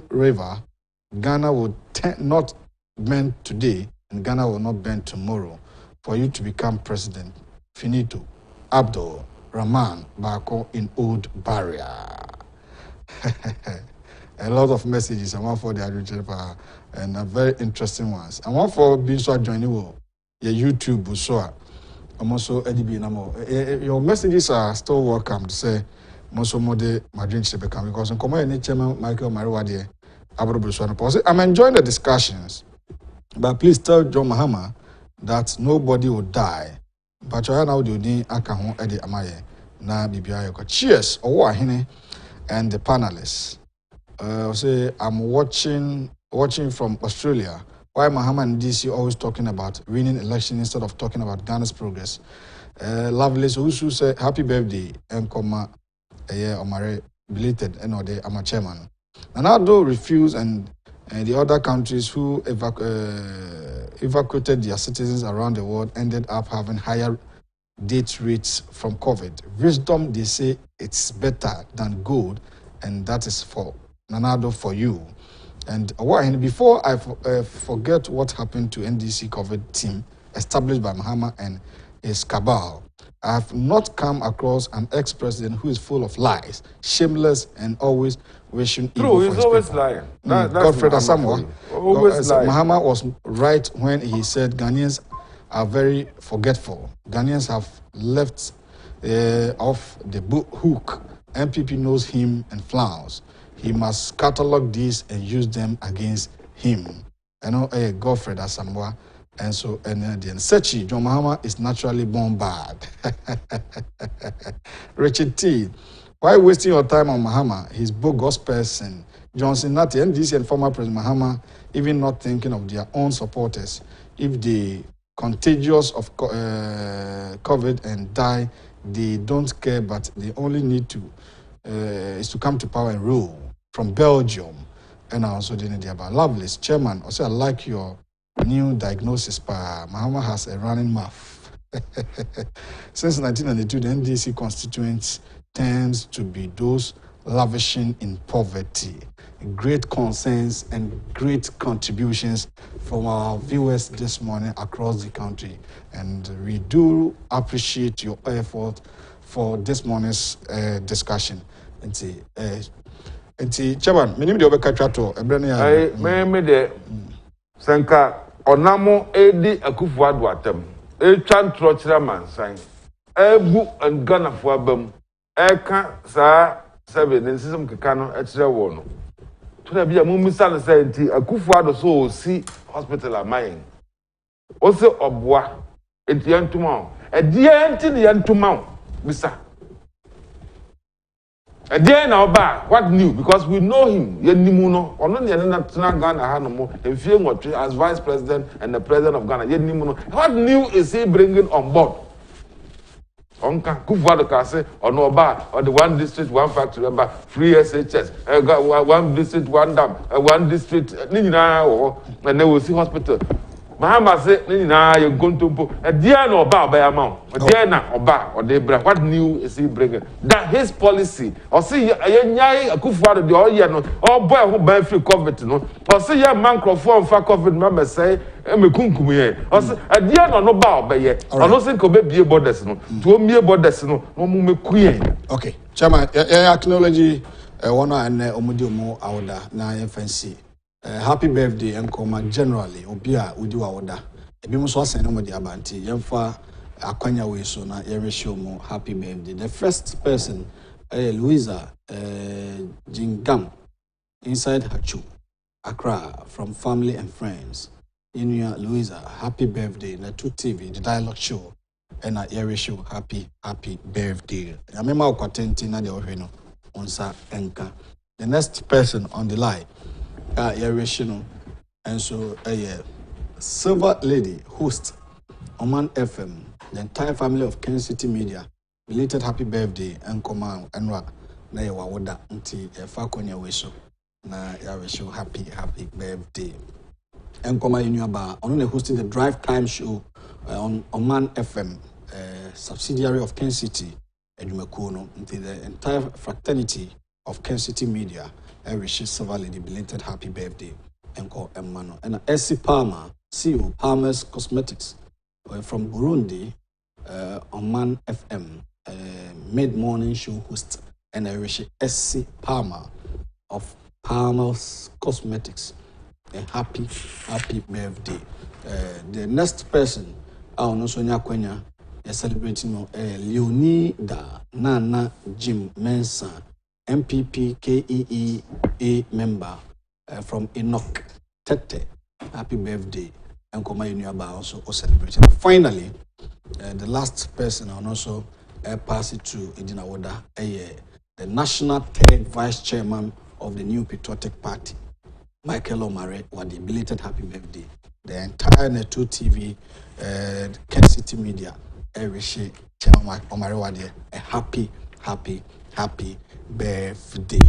river. Ghana will not bend today, and Ghana will not bend tomorrow for you to become president. Finito. Abdul Rahman Bako in Old Barrier. A lot of messages. I want for the agriculture and very interesting ones. I want for being so joining your YouTube so I'm also EDB. Your messages are still welcome to say most of my drink should become because in common chairman Michael Wadie I'm enjoying the discussions, but please tell John Mahama that nobody will die. But I now do the akaho edi amaye na bibia yoko. Cheers, Owahine and the panelists. Say I'm watching from Australia. Why Mahama and DC always talking about winning election instead of talking about Ghana's progress? Lovely so who say happy birthday and comma Omare belated and or the ama chairman. Nanado refused and the other countries who evacuated their citizens around the world ended up having higher death rates from COVID. Wisdom, they say it's better than gold, and that is for Nanado for you. And before I forget what happened to NDC COVID team established by Mahama and his cabal, I have not come across an ex-president who is full of lies, shameless, and always wishing evil for his always people. lying. Godfred Asamoah. Always lying. Mahama was right when he said Ghanaians are very forgetful. Ghanaians have left off the hook. MPP knows him and flowers. He must catalog these and use them against him. I know Godfred Asamoah. And so, and then Sechi, John Mahama is naturally born bad. Richard T, why wasting your time on Mahama? He's bogus person. Johnson Nati, NDC and former President Mahama, even not thinking of their own supporters. If they contagious of COVID and die, they don't care, but they only need to is to come to power and rule. From Belgium, and I also didn't hear about Lovelace chairman. Also, I like your new diagnosis. Mahama has a running mouth. Since 1992, the NDC constituents tends to be those lavishing in poverty. Great concerns and great contributions from our viewers this morning across the country. And we do appreciate your effort for this morning's discussion. Chairman, me nimde obeka to ebrane ya. Me de sanka onamo edi akufo-addo atem. Twan tro kire mansan. Ebu Ghana fo abam. Eka sa 7 in system kekano etre wo no to na bia mumisa no say nti akufo-addo so si hospital amayin o se oboa enti yantuma e dia enti ne yantuma bisa e dia na oba what new because we know him yenimu no ono ne na tena Ghana ha no mo emfie nwotwe as vice president and the president of Ghana yenimu no what new is he bringing on board onka akufo-addo ka say ono oba or the one district one factory member free SHS one district one dam one district ni nyina wo and they will see hospital Mahama say ni nyina ye gontompo e dia na oba ya ma o dia na oba o de bra what new is he bringing that his policy or see ye nyai akufo-addo de o ye no o boy who ban free covid no or see ye man crofo fa covid member say emekunkum ye o see e dia no ba obeye ono say ko be bie borders no to o mie borders no mo meku ye. Okay chairman acknowledge one and omudi omo awda na fancy happy birthday enkoma generally obia udi wa oda ebi mo so asen no mo di abanti yemfa akwanya we so na ye wish you happy birthday. The first person Louisa Jingam inside Hachu Accra from family and friends. Inuya Louisa, happy birthday na 2TV the dialogue show and na ye wish you happy birthday. Amema okwatenti na de ohwe no onsa enka. The next person on the line Yereshino, and so Silver Lady, host, Oman FM, the entire family of Kencity Media, belated happy birthday and command and na ya wawoda nti fakonya weso na ya wish happy birthday. And command in your bar, only hosting the drive time show on Oman FM, subsidiary of Kencity, Edumakono, until the entire fraternity of Kencity Media. I wish Silver Lady belated happy birthday and call Emmanuel. And Essie Palmer, CEO Palmer's Cosmetics from Burundi, Oman FM, mid-morning show host. And I wish Essie Palmer of Palmer's Cosmetics a happy birthday. The next person, Sonia Kwenya, is celebrating Leonida Nana Jim Mensah. MPP KEEA member from Enoch Tete. Happy birthday. And Koma Yunyaba also celebrating. Finally, the last person and also pass it to Edina Woda, the national third vice chairman of the New Patriotic Party, Michael Omare, Wadie, belated happy birthday. The entire Neto TV, Kencity Media, Rishi, Chairman Omare Wadie, a happy birthday.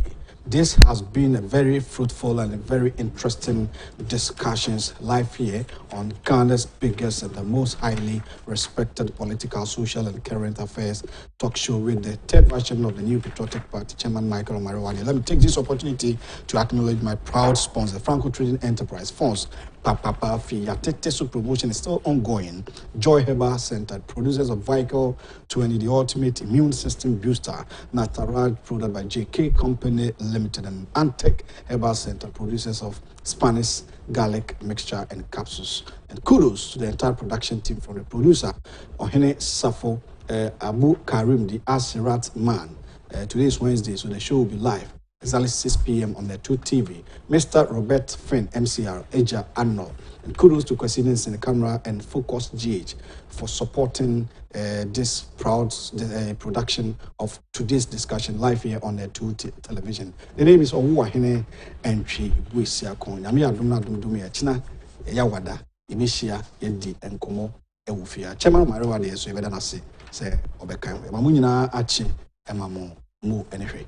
This has been a very fruitful and a very interesting discussions live here on Ghana's biggest and the most highly respected political, social and current affairs talk show with the third vice chairman of the New Patriotic Party, Chairman Michael Omare Wadie. Let me take this opportunity to acknowledge my proud sponsor, Franco Trading Enterprise Funds. Papa Fiatete promotion is still ongoing. Joy Herbal Center, producers of Vical 20, the ultimate immune system booster. Natarad, product by JK Company Limited, and Antec Herbal Center, producers of Spanish garlic mixture and capsules. And kudos to the entire production team from the producer, Ohene Safo, Abu Karim, the Asirat man. Today is Wednesday, so the show will be live. Exactly 6 p.m. on the 2TV. Mr. Robert Finn, MCR, Agyapong. And kudos to Presidents in the camera and Focus GH for supporting this proud production of today's discussion live here on the 2 television. The name is Owuahene Entry Buisiakon. Yami Adumna Dumdumi China Yawada, Imishia Yedi and Komo Ewufia. Chairman Omare Wadie so you better not say Obekai. Mamunina Achi Emamo Mu anyway.